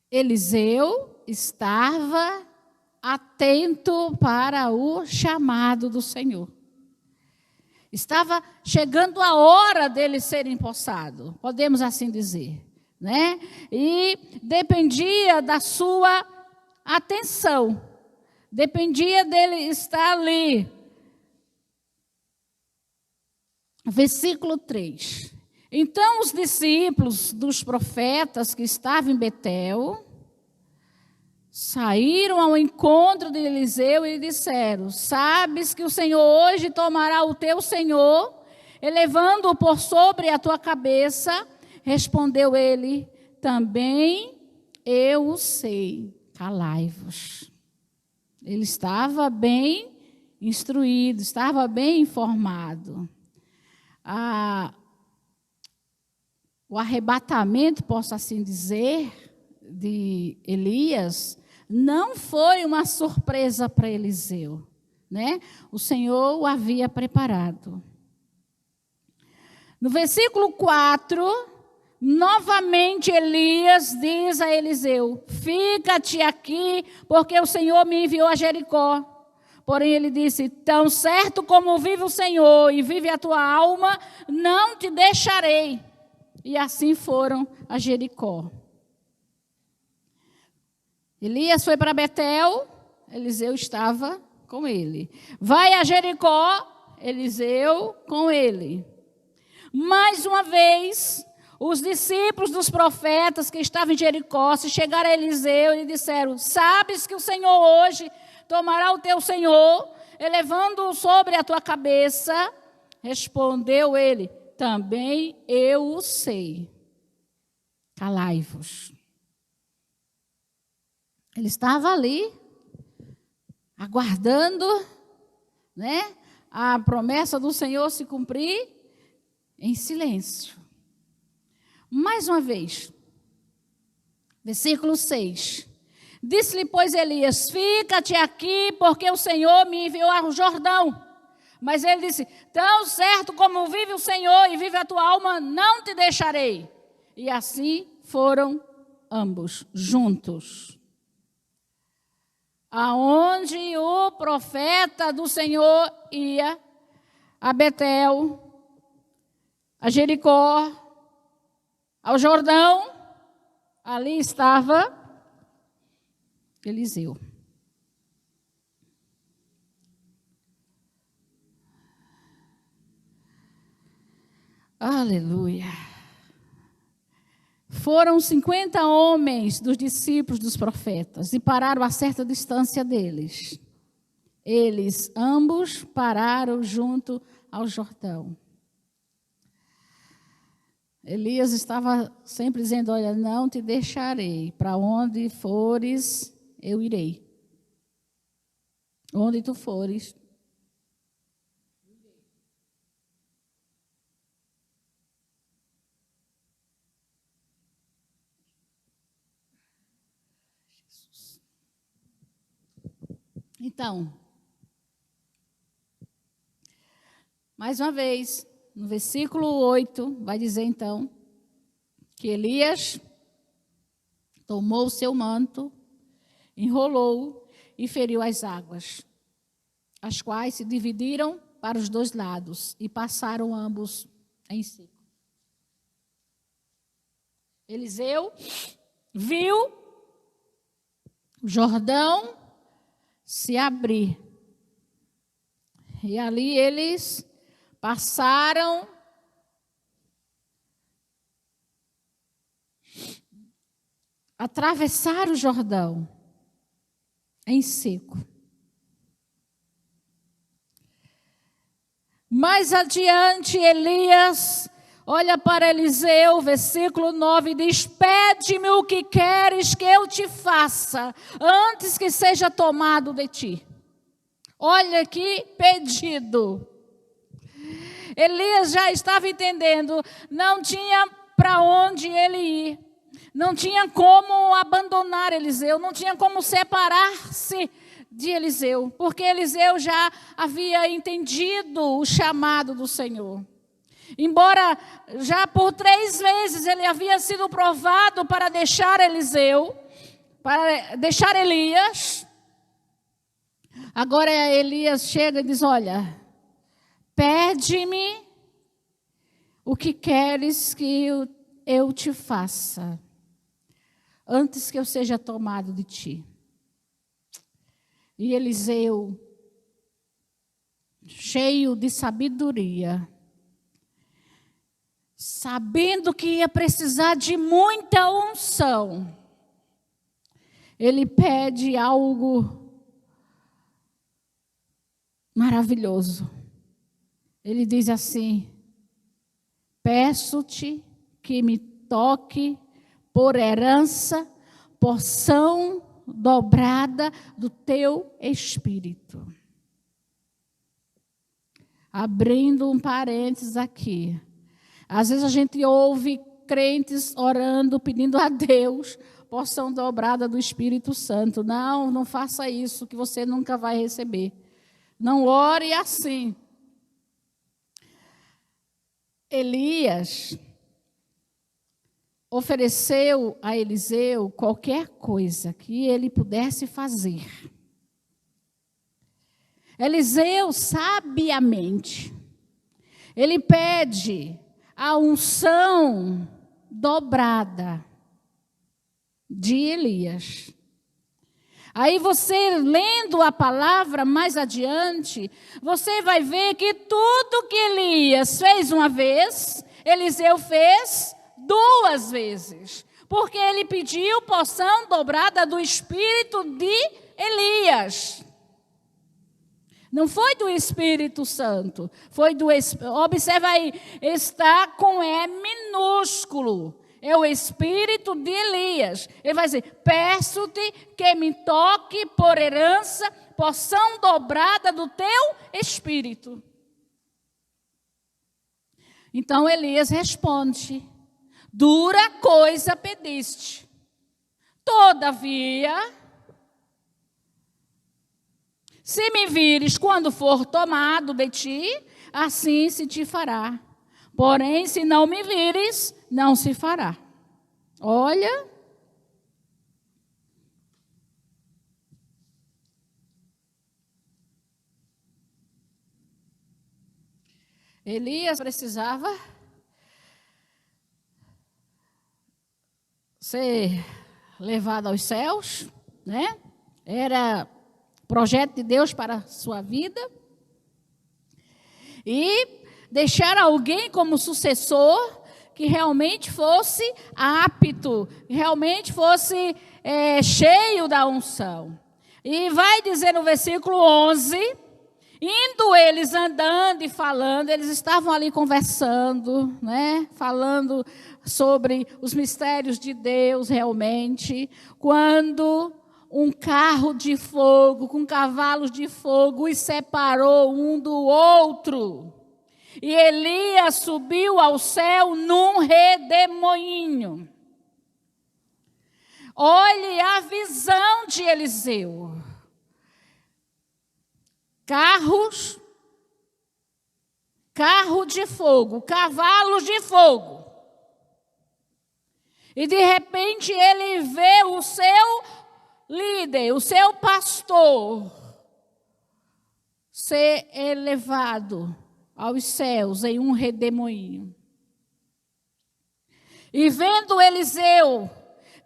Eliseu estava atento para o chamado do Senhor. Estava chegando a hora dele ser empossado, podemos assim dizer, né? E dependia da sua atenção, dependia dele estar ali. Versículo 3. Então os discípulos dos profetas que estavam em Betel saíram ao encontro de Eliseu e lhe disseram: sabes que o Senhor hoje tomará o teu senhor, elevando-o por sobre a tua cabeça. Respondeu ele: também eu o sei, calai-vos. Ele estava bem instruído, estava bem informado. O arrebatamento, posso assim dizer, de Elias, não foi uma surpresa para Eliseu, né? O Senhor o havia preparado. No versículo 4, novamente Elias diz a Eliseu: fica-te aqui, porque o Senhor me enviou a Jericó. Porém ele disse: tão certo como vive o Senhor e vive a tua alma, não te deixarei. E assim foram a Jericó. Elias foi para Betel, Eliseu estava com ele. Vai a Jericó, Eliseu com ele. Mais uma vez, os discípulos dos profetas que estavam em Jericó se chegaram a Eliseu e lhe disseram: sabes que o Senhor hoje tomará o teu senhor, elevando-o sobre a tua cabeça. Respondeu ele: também eu o sei, calai-vos. Ele estava ali, aguardando, né, a promessa do Senhor se cumprir, em silêncio. Mais uma vez, versículo 6. Disse-lhe, pois, Elias: fica-te aqui, porque o Senhor me enviou ao Jordão. Mas ele disse: tão certo como vive o Senhor e vive a tua alma, não te deixarei. E assim foram ambos juntos. Aonde o profeta do Senhor ia, a Betel, a Jericó, ao Jordão, ali estava Eliseu. Aleluia. Foram 50 homens dos discípulos dos profetas e pararam a certa distância deles. Eles ambos pararam junto ao Jordão. Elias estava sempre dizendo: olha, não te deixarei, para onde fores, eu irei. Onde tu fores, então, mais uma vez, no versículo 8, vai dizer então, que Elias tomou o seu manto, enrolou e feriu as águas, as quais se dividiram para os dois lados e passaram ambos em seco. Eliseu viu o Jordão se abrir. E ali eles passaram atravessaram o Jordão em seco. Mais adiante, Elias olha para Eliseu, versículo 9, e diz: pede-me o que queres que eu te faça, antes que seja tomado de ti. Olha que pedido. Elias já estava entendendo, não tinha para onde ele ir. Não tinha como abandonar Eliseu, não tinha como separar-se de Eliseu, porque Eliseu já havia entendido o chamado do Senhor. Embora já por 3 vezes ele havia sido provado para deixar Eliseu, para deixar Elias, agora Elias chega e diz: olha, pede-me o que queres que eu te faça, antes que eu seja tomado de ti. E Eliseu, cheio de sabedoria, sabendo que ia precisar de muita unção, ele pede algo maravilhoso. Ele diz assim: peço-te que me toque por herança, porção dobrada do teu espírito. Abrindo um parênteses aqui. Às vezes a gente ouve crentes orando, pedindo a Deus porção dobrada do Espírito Santo. Não, não faça isso, que você nunca vai receber. Não ore assim. Elias ofereceu a Eliseu qualquer coisa que ele pudesse fazer. Eliseu, sabiamente, ele pede a unção dobrada de Elias. Aí você, lendo a palavra mais adiante, você vai ver que tudo que Elias fez uma vez, Eliseu fez 2 vezes. Porque ele pediu porção dobrada do Espírito de Elias. Não foi do Espírito Santo, foi do Espírito. Observa aí, está com E minúsculo. É o Espírito de Elias. Ele vai dizer: peço-te que me toque por herança, porção dobrada do teu Espírito. Então Elias responde: dura coisa pediste. Todavia, se me vires quando for tomado de ti, assim se te fará. Porém, se não me vires, não se fará. Olha. Elias precisava ser levado aos céus, né? Era projeto de Deus para a sua vida. E deixar alguém como sucessor que realmente fosse apto, realmente fosse cheio da unção. E vai dizer no versículo 11, indo eles andando e falando, eles estavam ali conversando, né? Falando sobre os mistérios de Deus realmente, quando um carro de fogo, com cavalos de fogo, os separou um do outro. E Elias subiu ao céu num redemoinho. Olhe a visão de Eliseu. Carro de fogo, cavalos de fogo. E de repente ele vê o seu líder, o seu pastor, ser elevado aos céus em um redemoinho. E vendo Eliseu,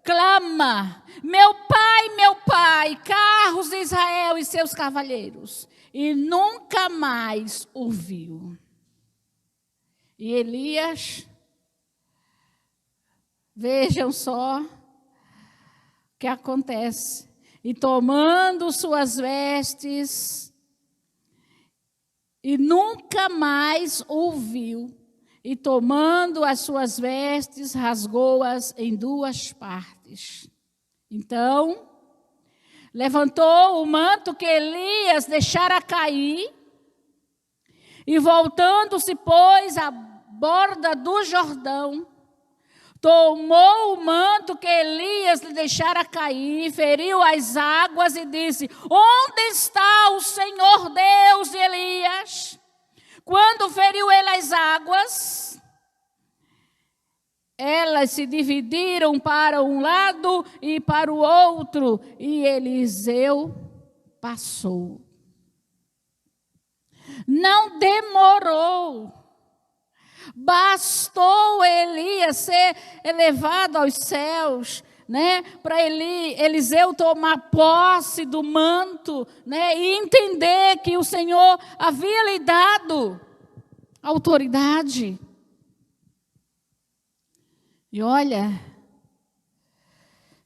clama: meu pai, carros de Israel e seus cavaleiros. E nunca mais o viu. E Elias, vejam só o que acontece. E tomando suas vestes, e nunca mais o viu. E tomando as suas vestes, rasgou-as em 2 partes. Então, levantou o manto que Elias deixara cair, e voltando-se, pôs à borda do Jordão, tomou o manto que Elias lhe deixara cair, feriu as águas e disse: onde está o Senhor Deus de Elias? Quando feriu ele as águas, elas se dividiram para um lado e para o outro, e Eliseu passou. Não demorou. Bastou Elias ser elevado aos céus, né, para Eliseu tomar posse do manto, né, e entender que o Senhor havia lhe dado autoridade. E olha,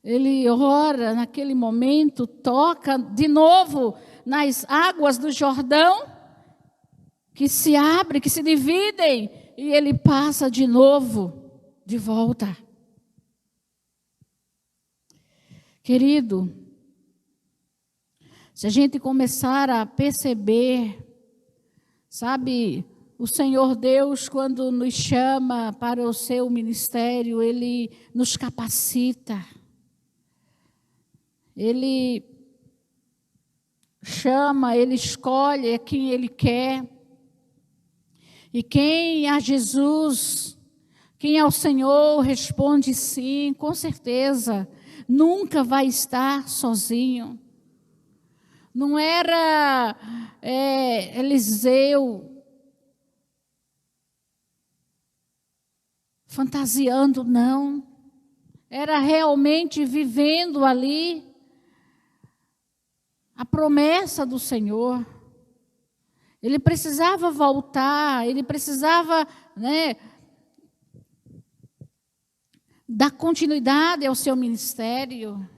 ele ora naquele momento, toca de novo nas águas do Jordão, que se abrem, que se dividem, e ele passa de novo, de volta. Querido, se a gente começar a perceber, sabe, o Senhor Deus, quando nos chama para o seu ministério, Ele nos capacita. Ele chama, Ele escolhe quem Ele quer. E quem a Jesus, quem ao Senhor responde sim, com certeza, nunca vai estar sozinho. Não era Eliseu fantasiando, não. Era realmente vivendo ali a promessa do Senhor. Ele precisava voltar, ele precisava, né, dar continuidade ao seu ministério.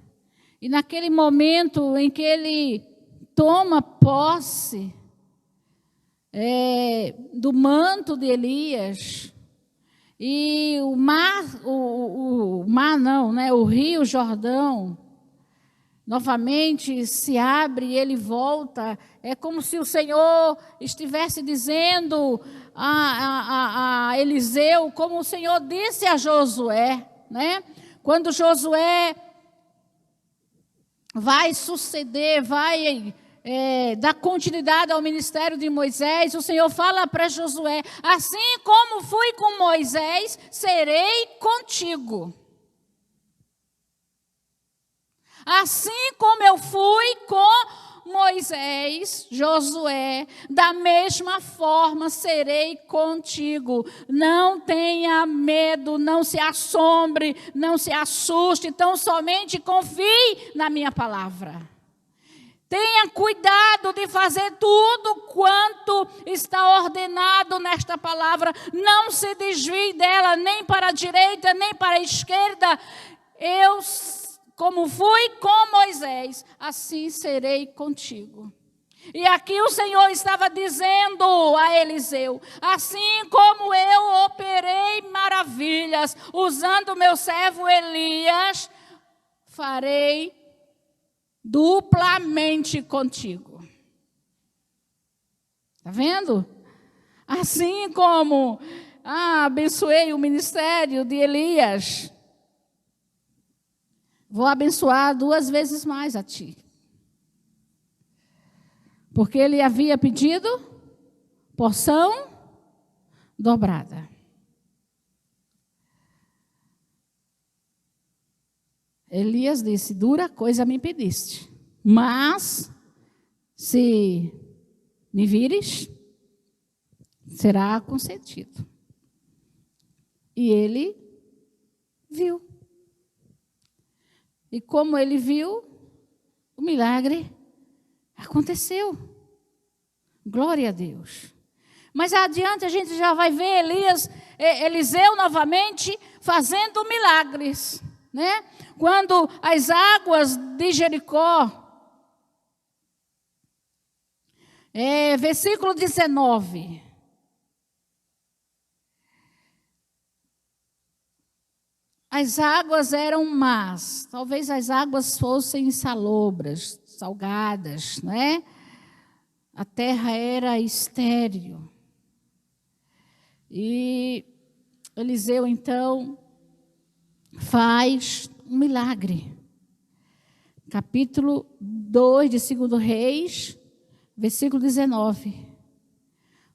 E naquele momento em que ele toma posse do manto de Elias, e o rio Jordão novamente se abre e ele volta. É como se o Senhor estivesse dizendo a Eliseu, como o Senhor disse a Josué, né? Quando Josué vai suceder, vai dar continuidade ao ministério de Moisés, o Senhor fala para Josué: assim como fui com Moisés, serei contigo. Assim como eu fui com Moisés, Josué, da mesma forma serei contigo. Não tenha medo, não se assombre, não se assuste, tão somente confie na minha palavra. Tenha cuidado de fazer tudo quanto está ordenado nesta palavra. Não se desvie dela, nem para a direita, nem para a esquerda. Como fui com Moisés, assim serei contigo. E aqui o Senhor estava dizendo a Eliseu: assim como eu operei maravilhas usando o meu servo Elias, farei duplamente contigo. Está vendo? Assim como abençoei o ministério de Elias, vou abençoar 2 vezes mais a ti. Porque ele havia pedido porção dobrada. Elias disse: dura coisa me pediste, mas se me vires, será concedido. E ele viu. E como ele viu, o milagre aconteceu. Glória a Deus. Mas adiante a gente já vai ver Eliseu novamente fazendo milagres, né? Quando as águas de Jericó, versículo 19. As águas eram más, talvez as águas fossem insalobras, salgadas, né? A terra era estéril. E Eliseu, então, faz um milagre. Capítulo 2 de 2 Reis, versículo 19.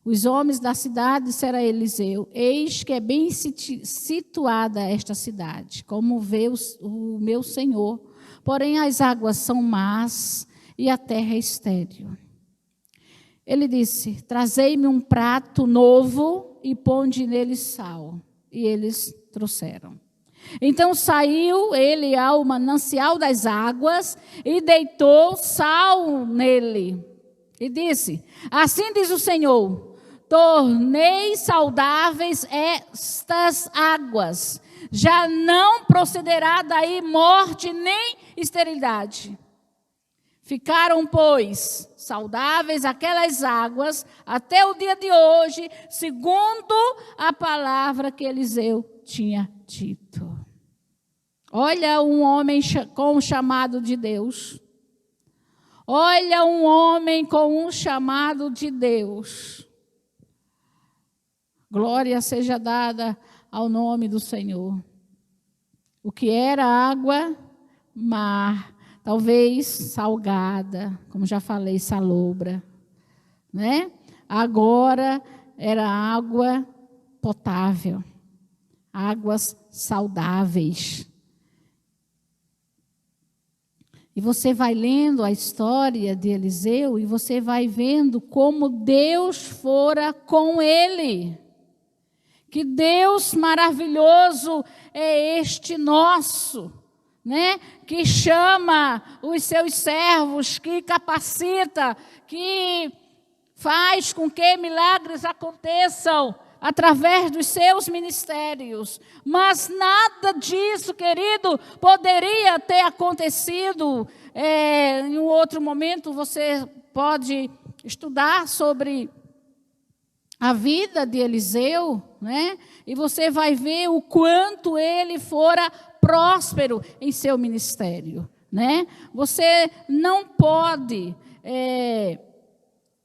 Os homens da cidade disseram a Eliseu: eis que é bem situada esta cidade, como vê o meu senhor. Porém, as águas são más e a terra é estéril. Ele disse: trazei-me um prato novo e ponde nele sal. E eles trouxeram. Então saiu ele ao manancial das águas e deitou sal nele. E disse: assim diz o Senhor: tornei saudáveis estas águas, já não procederá daí morte nem esterilidade. Ficaram, pois, saudáveis aquelas águas até o dia de hoje, segundo a palavra que Eliseu tinha dito. Olha um homem com um chamado de Deus. Olha um homem com um chamado de Deus. Glória seja dada ao nome do Senhor. O que era água, mar, talvez salgada, como já falei, salobra, né? Agora era água potável, águas saudáveis. E você vai lendo a história de Eliseu e você vai vendo como Deus fora com ele. Que Deus maravilhoso é este nosso, né? Que chama os seus servos, que capacita, que faz com que milagres aconteçam através dos seus ministérios. Mas nada disso, querido, poderia ter acontecido. Em um outro momento você pode estudar sobre a vida de Eliseu, né? E você vai ver o quanto ele fora próspero em seu ministério, né? Você não pode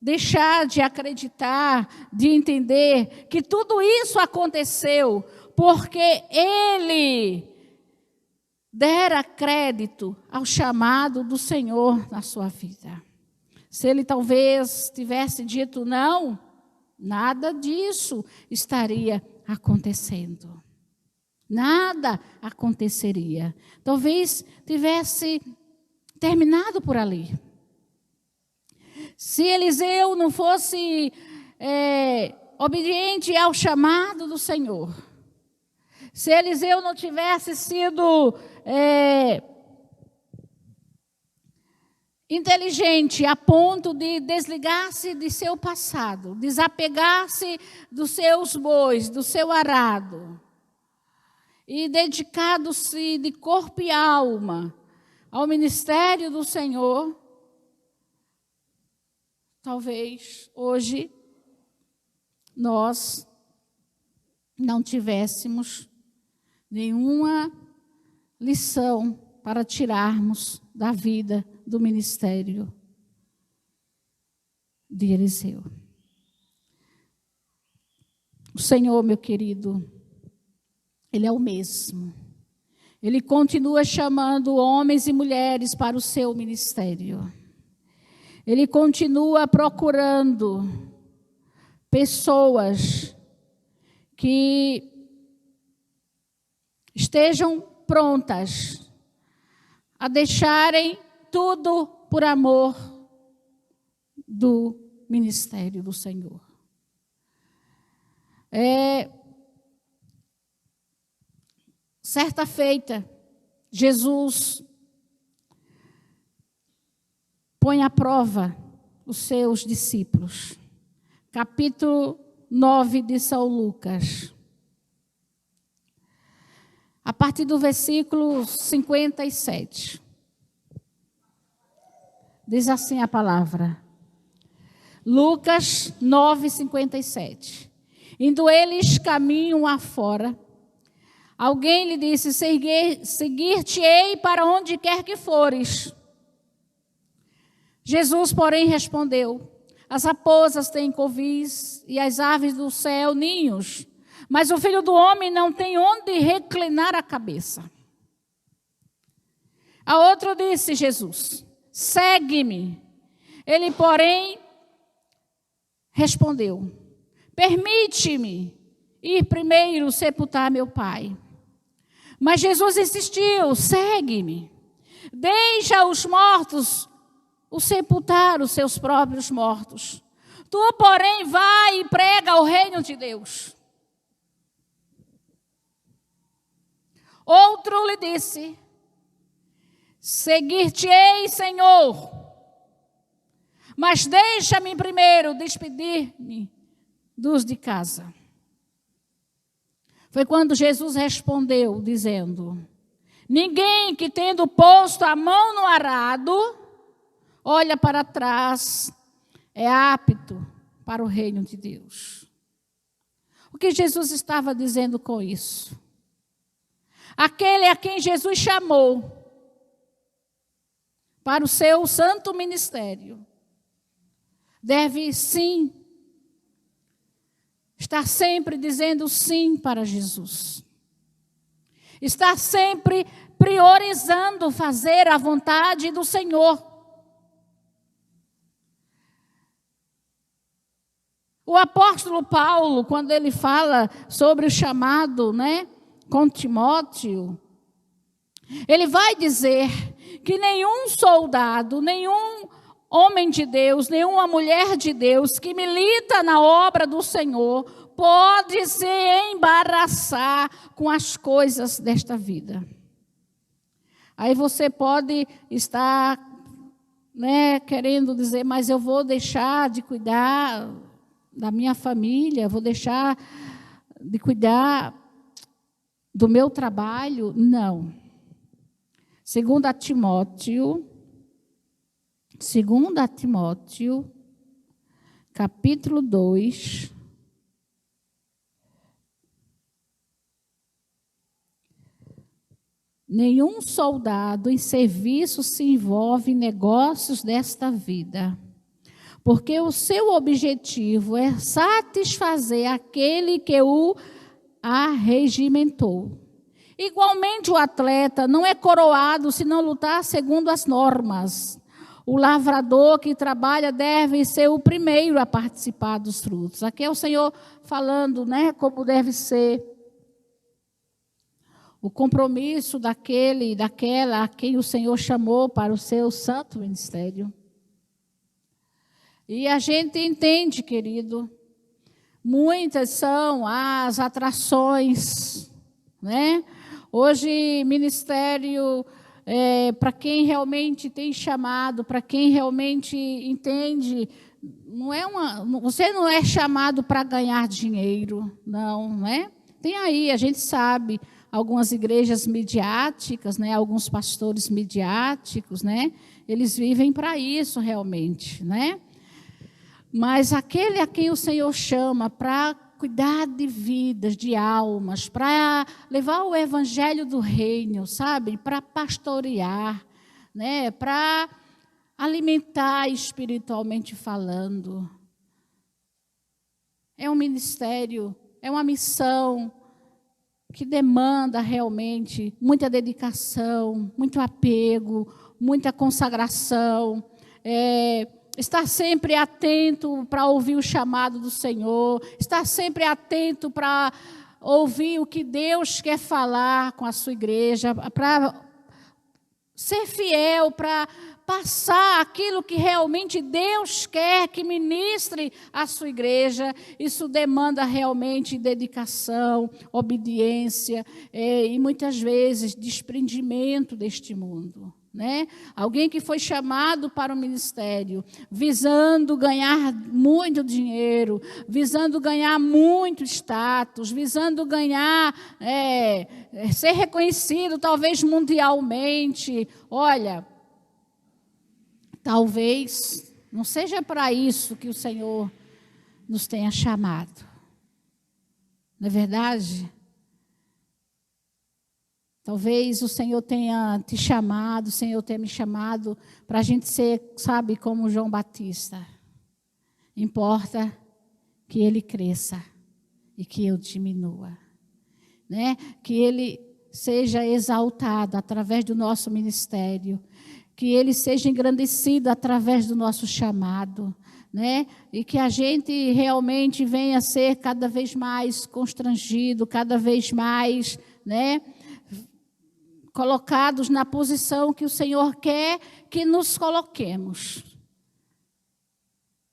deixar de acreditar, de entender que tudo isso aconteceu porque ele dera crédito ao chamado do Senhor na sua vida. Se ele talvez tivesse dito não, nada disso estaria acontecendo. Nada aconteceria. Talvez tivesse terminado por ali. Se Eliseu não fosse obediente ao chamado do Senhor, se Eliseu não tivesse sido inteligente a ponto de desligar-se de seu passado, desapegar-se dos seus bois, do seu arado, e dedicado-se de corpo e alma ao ministério do Senhor, talvez hoje nós não tivéssemos nenhuma lição para tirarmos da vida do ministério de Eliseu. O Senhor, meu querido, Ele é o mesmo. Ele continua chamando homens e mulheres para o seu ministério. Ele continua procurando pessoas que estejam prontas a deixarem tudo por amor do ministério do Senhor. Certa feita, Jesus põe à prova os seus discípulos. Capítulo 9 de São Lucas. A partir do versículo 57. Diz assim a palavra. Lucas 9, 57. Indo eles caminho afora, alguém lhe disse: seguir-te-ei para onde quer que fores. Jesus, porém, respondeu: as raposas têm covis e as aves do céu ninhos, Mas o Filho do Homem não tem onde reclinar a cabeça. A outro disse Jesus: segue-me. Ele, porém, respondeu: permite-me ir primeiro sepultar meu pai. Mas Jesus insistiu: segue-me. Deixa os mortos o sepultar os seus próprios mortos. Tu, porém, vai e prega o reino de Deus. Outro lhe disse: seguir-te-ei, Senhor, mas deixa-me primeiro despedir-me dos de casa. Foi quando Jesus respondeu, dizendo: ninguém que tendo posto a mão no arado, olha para trás, é apto para o reino de Deus. O que Jesus estava dizendo com isso? Aquele a quem Jesus chamou para o seu santo ministério, deve sim estar sempre dizendo sim para Jesus. Estar sempre priorizando fazer a vontade do Senhor. O apóstolo Paulo, quando ele fala sobre o chamado, com Timóteo, ele vai dizer que nenhum soldado, nenhum homem de Deus, nenhuma mulher de Deus que milita na obra do Senhor pode se embaraçar com as coisas desta vida. Aí você pode estar querendo dizer: mas eu vou deixar de cuidar da minha família, vou deixar de cuidar do meu trabalho. Não. 2 Timóteo, capítulo 2, nenhum soldado em serviço se envolve em negócios desta vida, porque o seu objetivo é satisfazer aquele que o arregimentou. Igualmente, o atleta não é coroado se não lutar segundo as normas. O lavrador que trabalha deve ser o primeiro a participar dos frutos. Aqui é o Senhor falando, como deve ser o compromisso daquele e daquela a quem o Senhor chamou para o seu santo ministério. E a gente entende, querido, muitas são as atrações, Hoje, ministério, para quem realmente tem chamado, para quem realmente entende, você não é chamado para ganhar dinheiro, não é? Tem aí, a gente sabe, algumas igrejas midiáticas, alguns pastores midiáticos, eles vivem para isso realmente, Mas aquele a quem o Senhor chama para cuidar de vidas, de almas, para levar o evangelho do reino, sabe? Para pastorear, para alimentar espiritualmente falando. É um ministério, é uma missão que demanda realmente muita dedicação, muito apego, muita consagração, estar sempre atento para ouvir o chamado do Senhor, estar sempre atento para ouvir o que Deus quer falar com a sua igreja, para ser fiel, para passar aquilo que realmente Deus quer que ministre a sua igreja. Isso demanda realmente dedicação, obediência e muitas vezes desprendimento deste mundo. Alguém que foi chamado para o ministério, visando ganhar muito dinheiro, visando ganhar muito status, visando ganhar, ser reconhecido talvez mundialmente. Olha, talvez não seja para isso que o Senhor nos tenha chamado. Não é verdade? Talvez o Senhor tenha te chamado, o Senhor tenha me chamado para a gente ser, sabe, como João Batista. Importa que ele cresça e que eu diminua, né? Que Ele seja exaltado através do nosso ministério, que Ele seja engrandecido através do nosso chamado, né? E que a gente realmente venha a ser cada vez mais constrangido, cada vez mais, né, colocados na posição que o Senhor quer que nos coloquemos.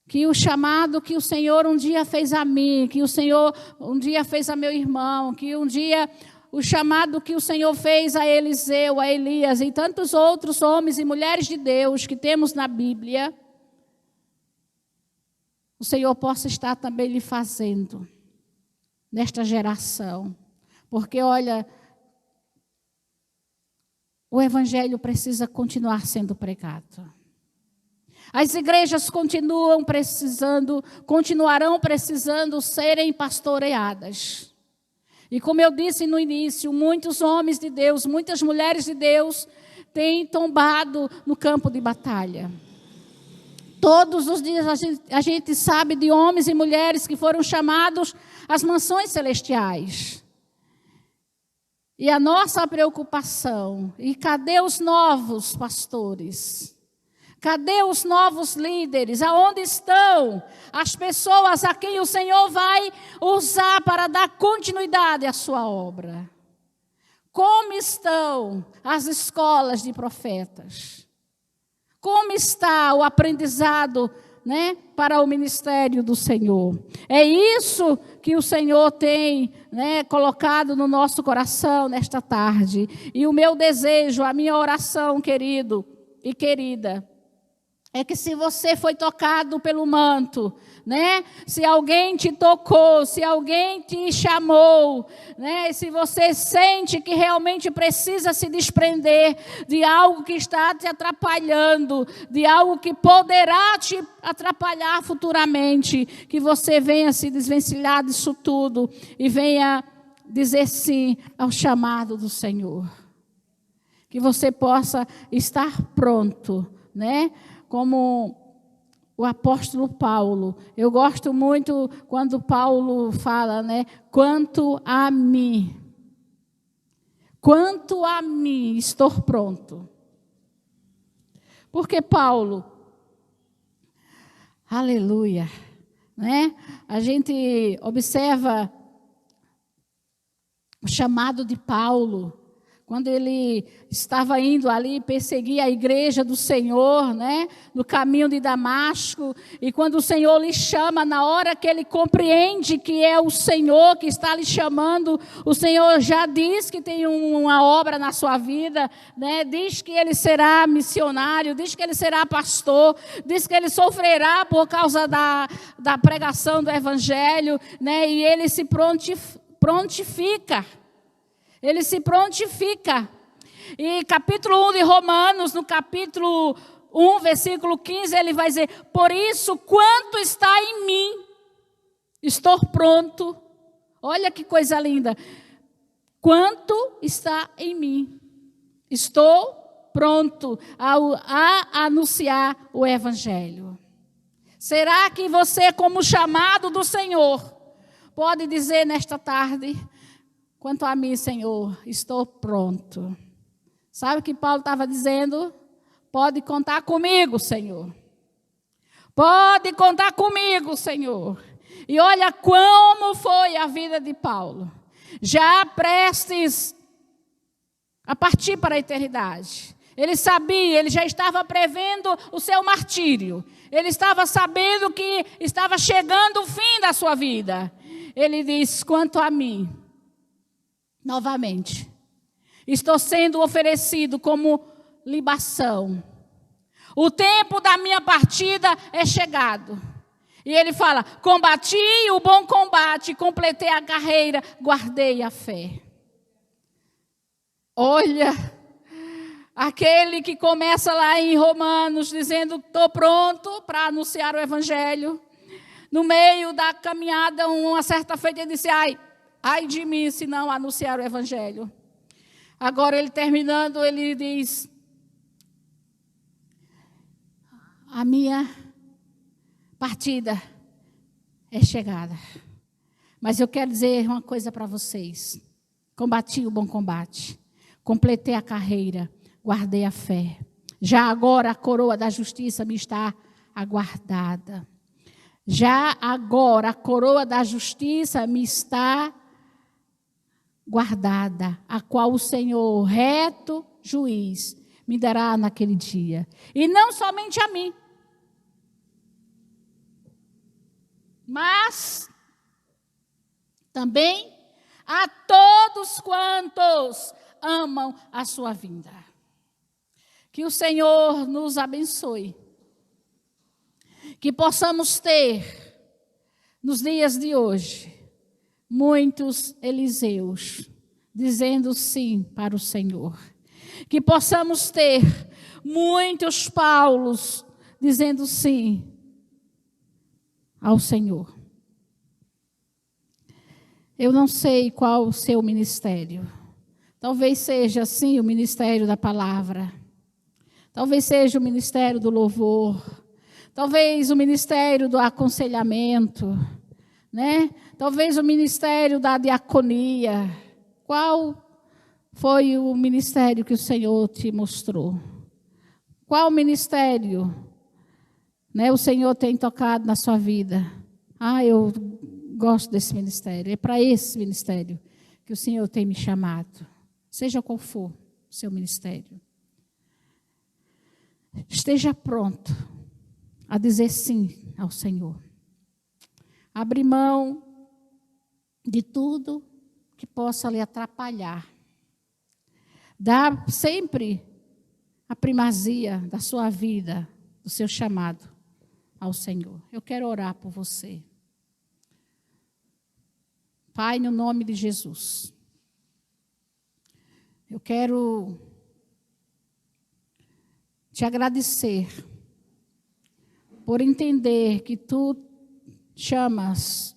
Que o chamado que o Senhor um dia fez a mim, que o Senhor um dia fez a meu irmão, que um dia o chamado que o Senhor fez a Eliseu, a Elias e tantos outros homens e mulheres de Deus que temos na Bíblia, o Senhor possa estar também lhe fazendo nesta geração. Porque, olha, o Evangelho precisa continuar sendo pregado. As igrejas continuarão precisando serem pastoreadas. E como eu disse no início, muitos homens de Deus, muitas mulheres de Deus têm tombado no campo de batalha. Todos os dias a gente sabe de homens e mulheres que foram chamados às mansões celestiais. E a nossa preocupação, e cadê os novos pastores? Cadê os novos líderes? Aonde estão as pessoas a quem o Senhor vai usar para dar continuidade à sua obra? Como estão as escolas de profetas? Como está o aprendizado, né, para o ministério do Senhor? É isso que o Senhor tem, né, colocado no nosso coração nesta tarde. E o meu desejo, a minha oração, querido e querida, é que se você foi tocado pelo manto, né? Se alguém te tocou, se alguém te chamou, né? Se você sente que realmente precisa se desprender de algo que está te atrapalhando, de algo que poderá te atrapalhar futuramente, que você venha se desvencilhar disso tudo e venha dizer sim ao chamado do Senhor. Que você possa estar pronto, né? Como o apóstolo Paulo. Eu gosto muito quando Paulo fala, né? Quanto a mim, estou pronto. Porque Paulo, aleluia, né? A gente observa o chamado de Paulo, quando ele estava indo ali perseguir a igreja do Senhor, né, no caminho de Damasco, e quando o Senhor lhe chama, na hora que ele compreende que é o Senhor que está lhe chamando, o Senhor já diz que tem uma obra na sua vida, né, diz que ele será missionário, diz que ele será pastor, diz que ele sofrerá por causa da pregação do Evangelho, né, e ele se prontifica. Ele se prontifica. E capítulo 1 de Romanos, no capítulo 1, versículo 15, ele vai dizer: por isso, quanto está em mim, estou pronto. Olha que coisa linda. Quanto está em mim, estou pronto a anunciar o Evangelho. Será que você, como chamado do Senhor, pode dizer nesta tarde: quanto a mim, Senhor, estou pronto? Sabe o que Paulo estava dizendo? Pode contar comigo, Senhor. Pode contar comigo, Senhor. E olha como foi a vida de Paulo. Já prestes a partir para a eternidade. Ele sabia, ele já estava prevendo o seu martírio. Ele estava sabendo que estava chegando o fim da sua vida. Ele diz: quanto a mim, novamente, estou sendo oferecido como libação. O tempo da minha partida é chegado. E ele fala: combati o bom combate, completei a carreira, guardei a fé. Olha, aquele que começa lá em Romanos dizendo: estou pronto para anunciar o Evangelho. No meio da caminhada, uma certa feita, ele disse: ai de mim, se não anunciar o Evangelho. Agora, ele terminando, ele diz: a minha partida é chegada. Mas eu quero dizer uma coisa para vocês. Combati o bom combate, completei a carreira, guardei a fé. Já agora a coroa da justiça me está aguardada. Já agora a coroa da justiça me está guardada, a qual o Senhor, reto juiz, me dará naquele dia. E não somente a mim, mas também a todos quantos amam a sua vinda. Que o Senhor nos abençoe. Que possamos ter, nos dias de hoje, muitos Eliseus dizendo sim para o Senhor. Que possamos ter muitos Paulos dizendo sim ao Senhor. Eu não sei qual o seu ministério. Talvez seja, sim, o ministério da palavra. Talvez seja o ministério do louvor. Talvez o ministério do aconselhamento, né? Talvez o ministério da diaconia. Qual foi o ministério que o Senhor te mostrou? Qual ministério, né, o Senhor tem tocado na sua vida? Eu gosto desse ministério. É para esse ministério que o Senhor tem me chamado. Seja qual for o seu ministério. Esteja pronto a dizer sim ao Senhor. Abrir mão de tudo que possa lhe atrapalhar. Dá sempre a primazia da sua vida, do seu chamado ao Senhor. Eu quero orar por você. Pai, no nome de Jesus, eu quero te agradecer por entender que tu chamas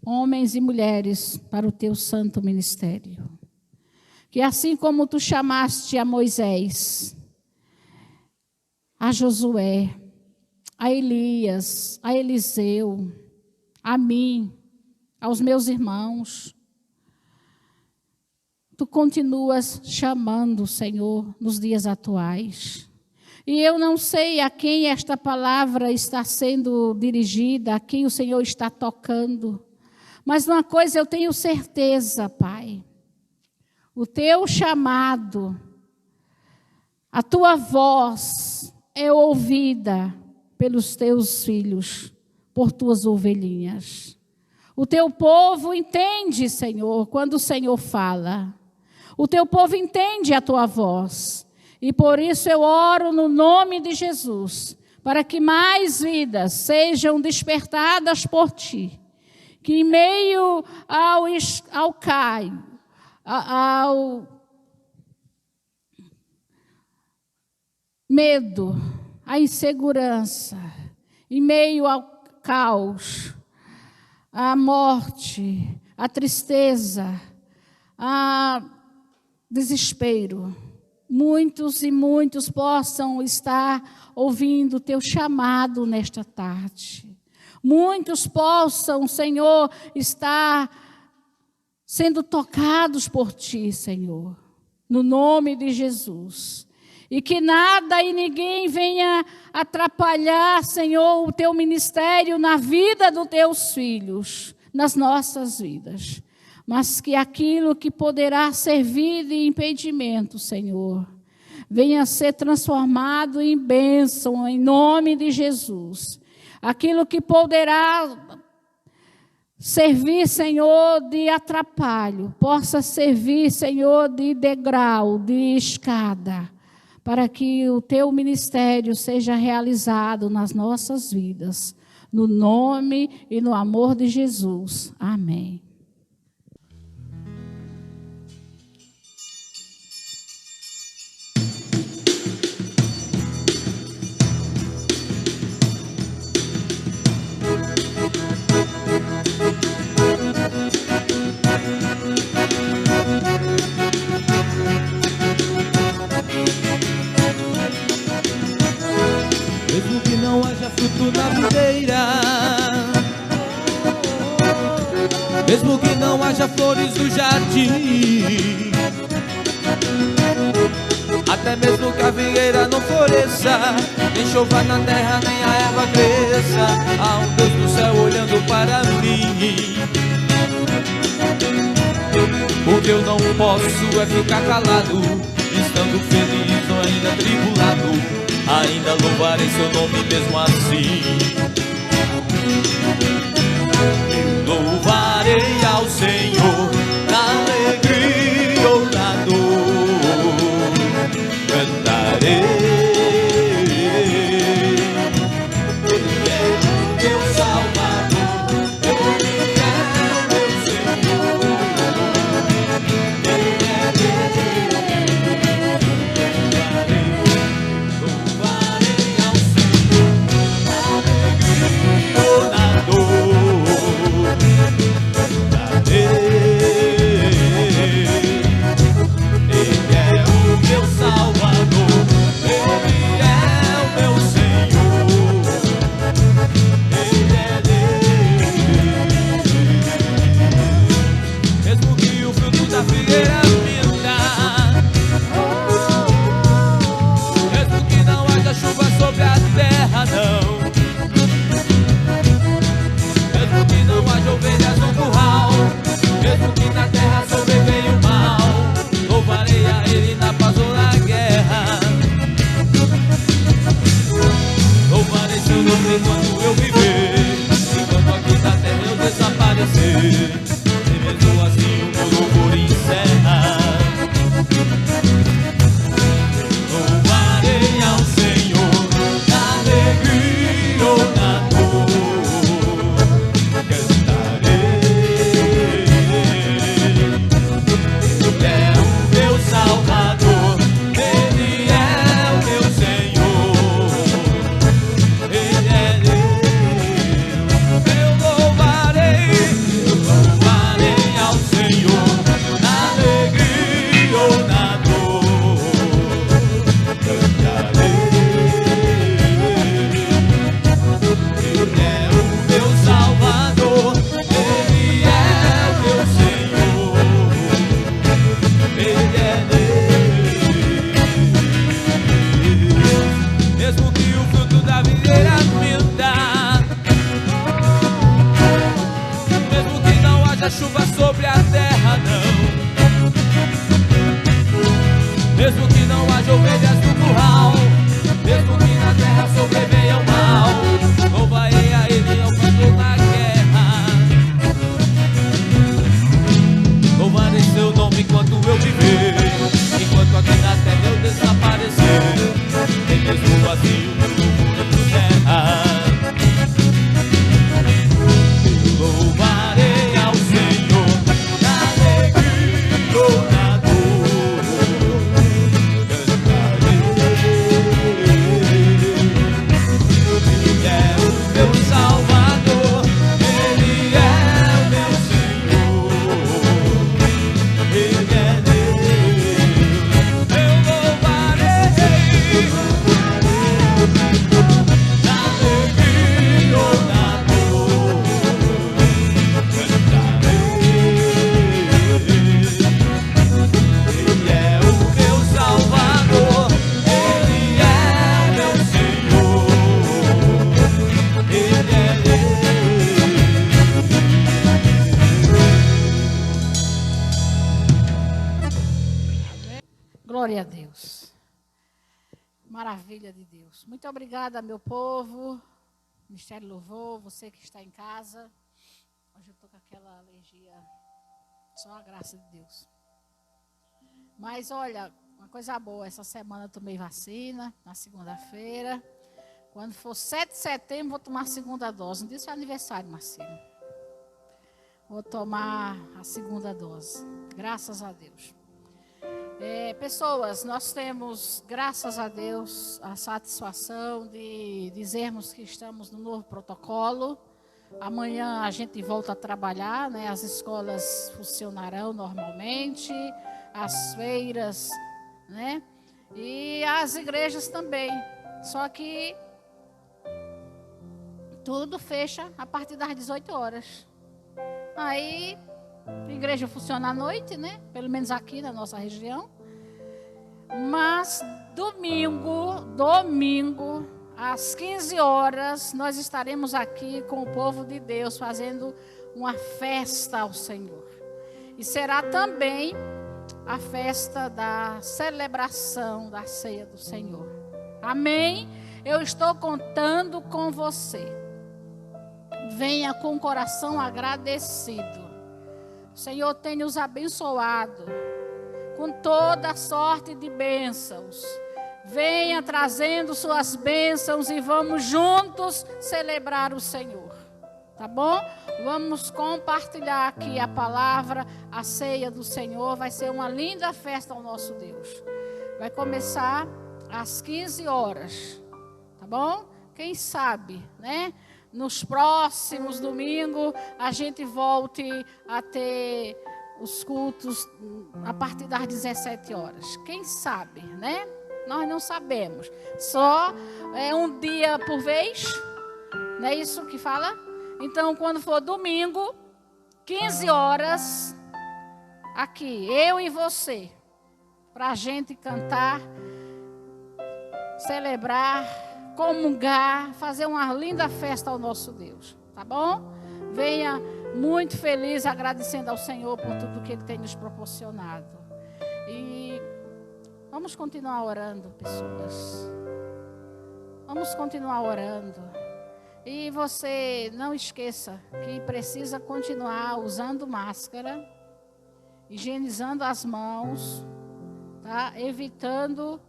homens e mulheres para o teu santo ministério. Que assim como tu chamaste a Moisés, a Josué, a Elias, a Eliseu, a mim, aos meus irmãos, tu continuas chamando, Senhor, nos dias atuais. E eu não sei a quem esta palavra está sendo dirigida, a quem o Senhor está tocando. Mas uma coisa eu tenho certeza, Pai. O teu chamado, a tua voz é ouvida pelos teus filhos, por tuas ovelhinhas. O teu povo entende, Senhor, quando o Senhor fala. O teu povo entende a tua voz. E por isso eu oro no nome de Jesus, para que mais vidas sejam despertadas por ti. Que em meio ao caio, ao medo, à insegurança, em meio ao caos, à morte, à tristeza, a desespero, muitos e muitos possam estar ouvindo o teu chamado nesta tarde. Muitos possam, Senhor, estar sendo tocados por ti, Senhor, no nome de Jesus. E que nada e ninguém venha atrapalhar, Senhor, o teu ministério na vida dos teus filhos, nas nossas vidas. Mas que aquilo que poderá servir de impedimento, Senhor, venha ser transformado em bênção, em nome de Jesus. Aquilo que poderá servir, Senhor, de atrapalho, possa servir, Senhor, de degrau, de escada, para que o teu ministério seja realizado nas nossas vidas. No nome e no amor de Jesus. Amém. Mesmo que não haja fruto na videira, mesmo que não haja flores no jardim, até mesmo que a figueira não floresça, nem chova na terra, nem a erva cresça, há um Deus do céu olhando para mim. O que eu não posso é ficar calado, estando feliz ou ainda tribulado, ainda louvarei seu nome mesmo assim. Eu louvarei ao Senhor na alegria ou na dor, cantarei. Ele é o meu Salvador, Ele é o meu Senhor, Ele é Deus. Louvarei ao Senhor na alegria ou na dor, cantarei. Ele é o meu Salvador, Ele é o meu Senhor, Ele é Deus. Mesmo que o fruto da figueira minta, mesmo que não haja chuva sobre a terra, não, mesmo que não haja ovelhas no curral, mesmo que na terra sobreveia o mal, louvarei a Ele na paz ou na guerra. Louvarei seu nome enquanto eu viver, enquanto aqui na terra eu desaparecer. E mesmo assim o meu louvor encerra. Louvarei ao Senhor na alegria ou na dor, cantarei. Ele é o meu Salvador, Ele é o meu Senhor, Ele é Deus. Eu louvarei ao Senhor na alegria ou na dor, cantarei. Ele é o meu Salvador, Ele é o meu Senhor, Ele é Deus. Mesmo que o fruto da videira minta, mesmo que não haja chuva sobre a terra, não, mesmo que não haja ovelhas no curral, mesmo que na terra sobreveia o mal, louvarei a Ele ao cantor na guerra. Louvarei seu nome enquanto eu viver, enquanto aqui na terra eu desaparecer. Nem mesmo vazio meu louvor encerra. Eu louvarei ao Senhor na alegria ou na dor, cantarei. Ele é o meu Salvador, Ele é o meu Senhor, Ele é Deus. Eu louvarei na alegria ou na dor, cantarei. Ele é o meu Salvador, Ele é o meu Senhor, Ele é Deus. Glória a Deus. Maravilha de Deus. Muito obrigada, meu povo. Ministério Louvor, você que está em casa. Hoje eu estou com aquela alergia. Só a graça de Deus. Mas olha, uma coisa boa, essa semana eu tomei vacina, na segunda-feira. Quando for 7 de setembro, vou tomar a segunda dose. Não disse aniversário, Marcelo. Vou tomar a segunda dose. Graças a Deus. Pessoas, nós temos, graças a Deus, a satisfação de dizermos que estamos no novo protocolo. Amanhã a gente volta a trabalhar, né? As escolas funcionarão normalmente, as feiras, né? E as igrejas também. Só que tudo fecha a partir das 18 horas. Aí, a igreja funciona à noite, né? Pelo menos aqui na nossa região. Mas domingo, às 15 horas, nós estaremos aqui com o povo de Deus fazendo uma festa ao Senhor. E será também a festa da celebração da ceia do Senhor. Amém? Eu estou contando com você. Venha com o coração agradecido. O Senhor tem nos abençoado com toda sorte de bênçãos. Venha trazendo suas bênçãos e vamos juntos celebrar o Senhor. Tá bom? Vamos compartilhar aqui a palavra, a ceia do Senhor. Vai ser uma linda festa ao nosso Deus. Vai começar às 15 horas. Tá bom? Quem sabe, né? Nos próximos domingos a gente volte a ter os cultos a partir das 17 horas. Quem sabe, né? Nós não sabemos. Só é um dia por vez. Não é isso que fala? Então, quando for domingo, 15 horas, aqui, eu e você, para a gente cantar, celebrar, comungar, fazer uma linda festa ao nosso Deus. Tá bom? Venha muito feliz, agradecendo ao Senhor por tudo que Ele tem nos proporcionado. E vamos continuar orando, pessoas. Vamos continuar orando. E você não esqueça que precisa continuar usando máscara, higienizando as mãos, tá? Evitando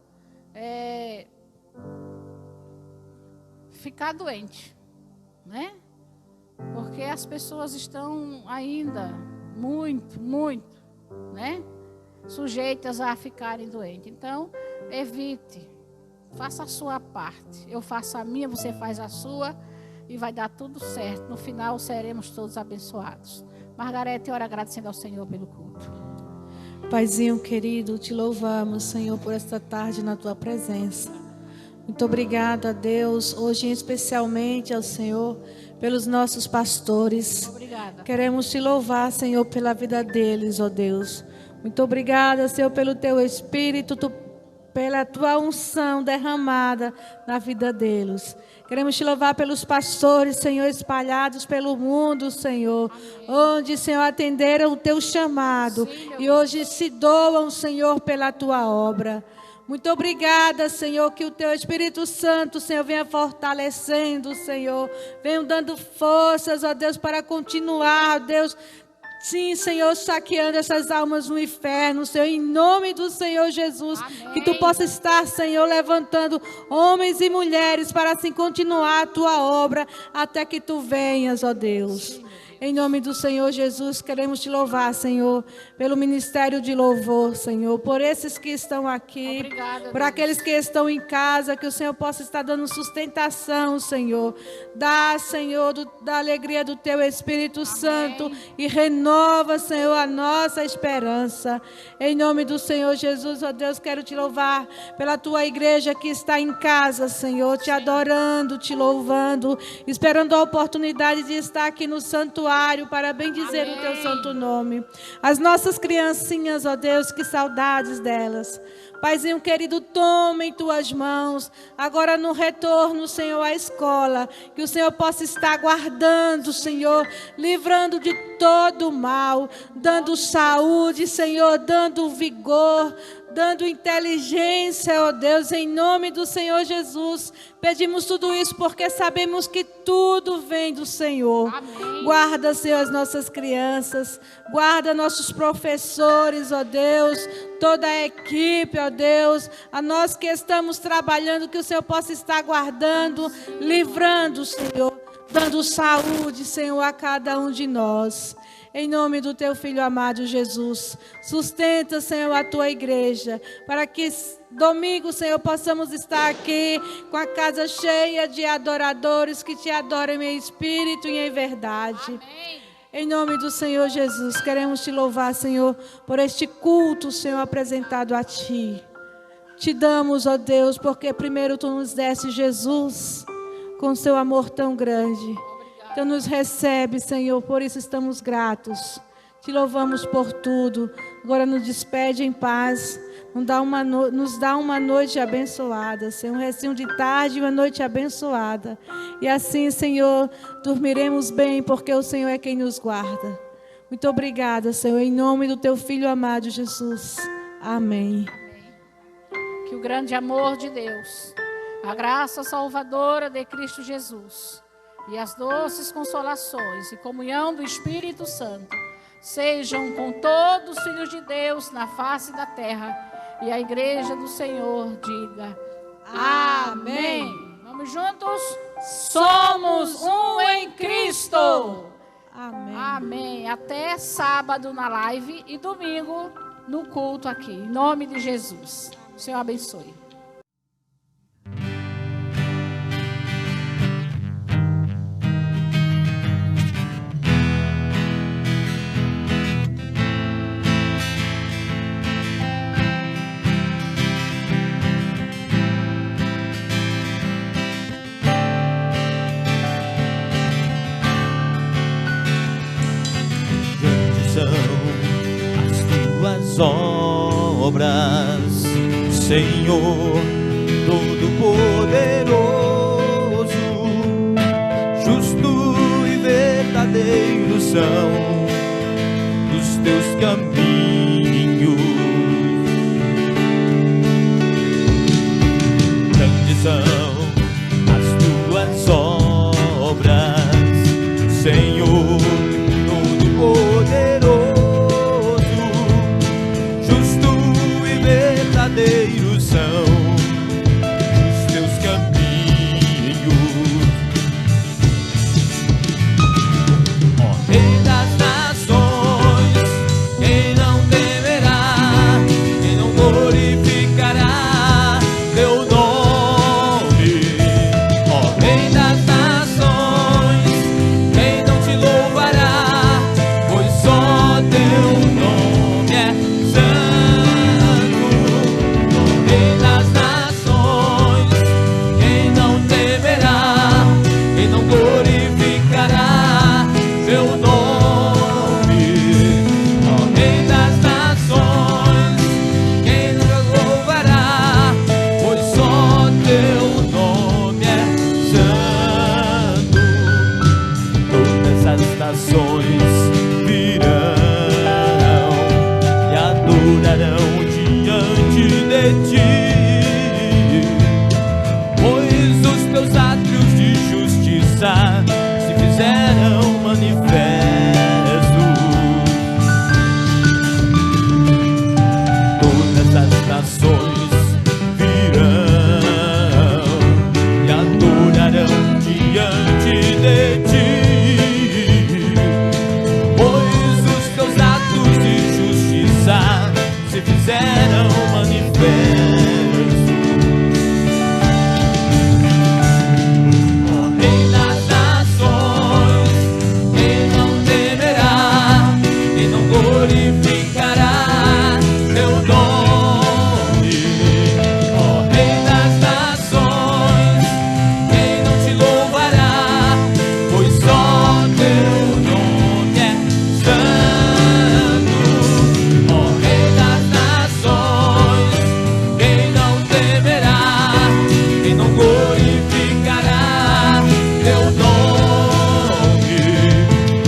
ficar doente, né? Porque as pessoas estão ainda muito, né? Sujeitas a ficarem doentes. Então, evite. Faça a sua parte. Eu faço a minha, você faz a sua. E vai dar tudo certo. No final, seremos todos abençoados. Margarete, ora agradecendo ao Senhor pelo culto. Paizinho querido, te louvamos, Senhor, por esta tarde na tua presença. Muito obrigada, Deus, hoje especialmente ao Senhor, pelos nossos pastores. Obrigada. Queremos te louvar, Senhor, pela vida deles, ó Deus. Muito obrigada, Senhor, pelo teu Espírito, pela tua unção derramada na vida deles. Queremos te louvar pelos pastores, Senhor, espalhados pelo mundo, Senhor. Amém. Onde, Senhor, atenderam o teu chamado. Sim, e hoje se doam, Senhor, pela tua obra. Muito obrigada, Senhor, que o teu Espírito Santo, Senhor, venha fortalecendo, Senhor. Venha dando forças, ó Deus, para continuar, ó Deus. Sim, Senhor, saqueando essas almas no inferno, Senhor, em nome do Senhor Jesus. Amém. Que tu possa estar, Senhor, levantando homens e mulheres para assim continuar a tua obra até que tu venhas, ó Deus. Sim. Em nome do Senhor Jesus, queremos te louvar, Senhor, pelo ministério de louvor, Senhor, por esses que estão aqui, obrigada, por aqueles que estão em casa, que o Senhor possa estar dando sustentação, Senhor. Dá, Senhor, da alegria do teu Espírito Amém. Santo e renova, Senhor, a nossa esperança. Em nome do Senhor Jesus, ó Deus, quero te louvar pela tua igreja que está em casa, Senhor, te adorando, te louvando, esperando a oportunidade de estar aqui no santuário para bendizer Amém. O teu santo nome. As nossas criancinhas, ó Deus, que saudades delas. Paizinho querido, toma em tuas mãos, agora no retorno, Senhor, à escola, que o Senhor possa estar guardando, Senhor, livrando de todo o mal, dando saúde, Senhor, dando vigor, dando inteligência, ó Deus, em nome do Senhor Jesus. Pedimos tudo isso porque sabemos que tudo vem do Senhor. Amém. Guarda, Senhor, as nossas crianças, guarda nossos professores, ó Deus, toda a equipe, ó Deus, a nós que estamos trabalhando, que o Senhor possa estar guardando, livrando, Senhor, dando saúde, Senhor, a cada um de nós. Em nome do teu Filho amado Jesus, sustenta, Senhor, a tua igreja, para que domingo, Senhor, possamos estar aqui com a casa cheia de adoradores que te adoram em espírito e em verdade. Amém. Em nome do Senhor Jesus, queremos te louvar, Senhor, por este culto, Senhor, apresentado a ti. Te damos, ó Deus, porque primeiro tu nos deste Jesus com seu amor tão grande. Então nos recebe, Senhor, por isso estamos gratos. Te louvamos por tudo. Agora nos despede em paz. Nos dá uma noite abençoada, Senhor. Um restinho de tarde e uma noite abençoada. E assim, Senhor, dormiremos bem, porque o Senhor é quem nos guarda. Muito obrigada, Senhor, em nome do Teu Filho amado Jesus. Amém. Que o grande amor de Deus, a graça salvadora de Cristo Jesus e as doces consolações e comunhão do Espírito Santo sejam com todos os filhos de Deus na face da terra. E a igreja do Senhor diga amém. Vamos juntos? Somos um em Cristo. Amém. Amém. Até sábado na live e domingo no culto aqui. Em nome de Jesus. O Senhor abençoe. Obras, Senhor Todo-Poderoso, justo e verdadeiro são os teus caminhos. Grandes são as tuas obras, Senhor Todo-Poderoso, verdadeiros são os teus caminhos. Ó Rei das nações, quem não temerá, quem não glorificará teu nome? Ó Rei das nações, quem não te louvará, pois só teu nome é santo. Glorificará teu nome, ó Rei das nações, quem nunca louvará, pois só teu nome é santo. Todas as nações virão e adorarão diante de ti, pois os teus átrios de justiça se fizeram manifestos. Todas as nações virão e adorarão diante de ti, pois os teus atos de justiça se fizeram manifestos. Glorificará teu nome, ó Rei das nações, quem não te louvará, pois só teu nome é santo. Ó Rei das nações, quem não temerá, quem não glorificará teu nome,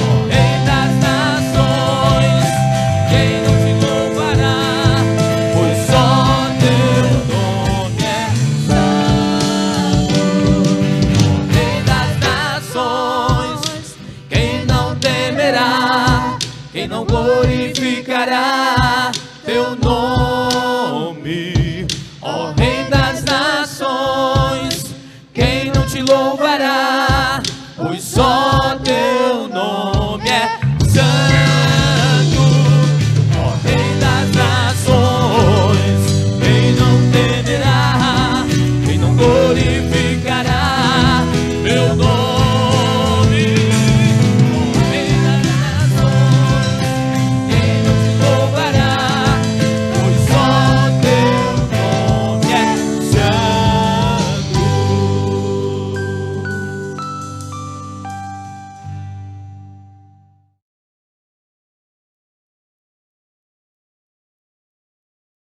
ó Rei das nações, quem não te louvará, pois só teu nome é santo. Ó Rei das nações, quem não temerá, quem não glorificará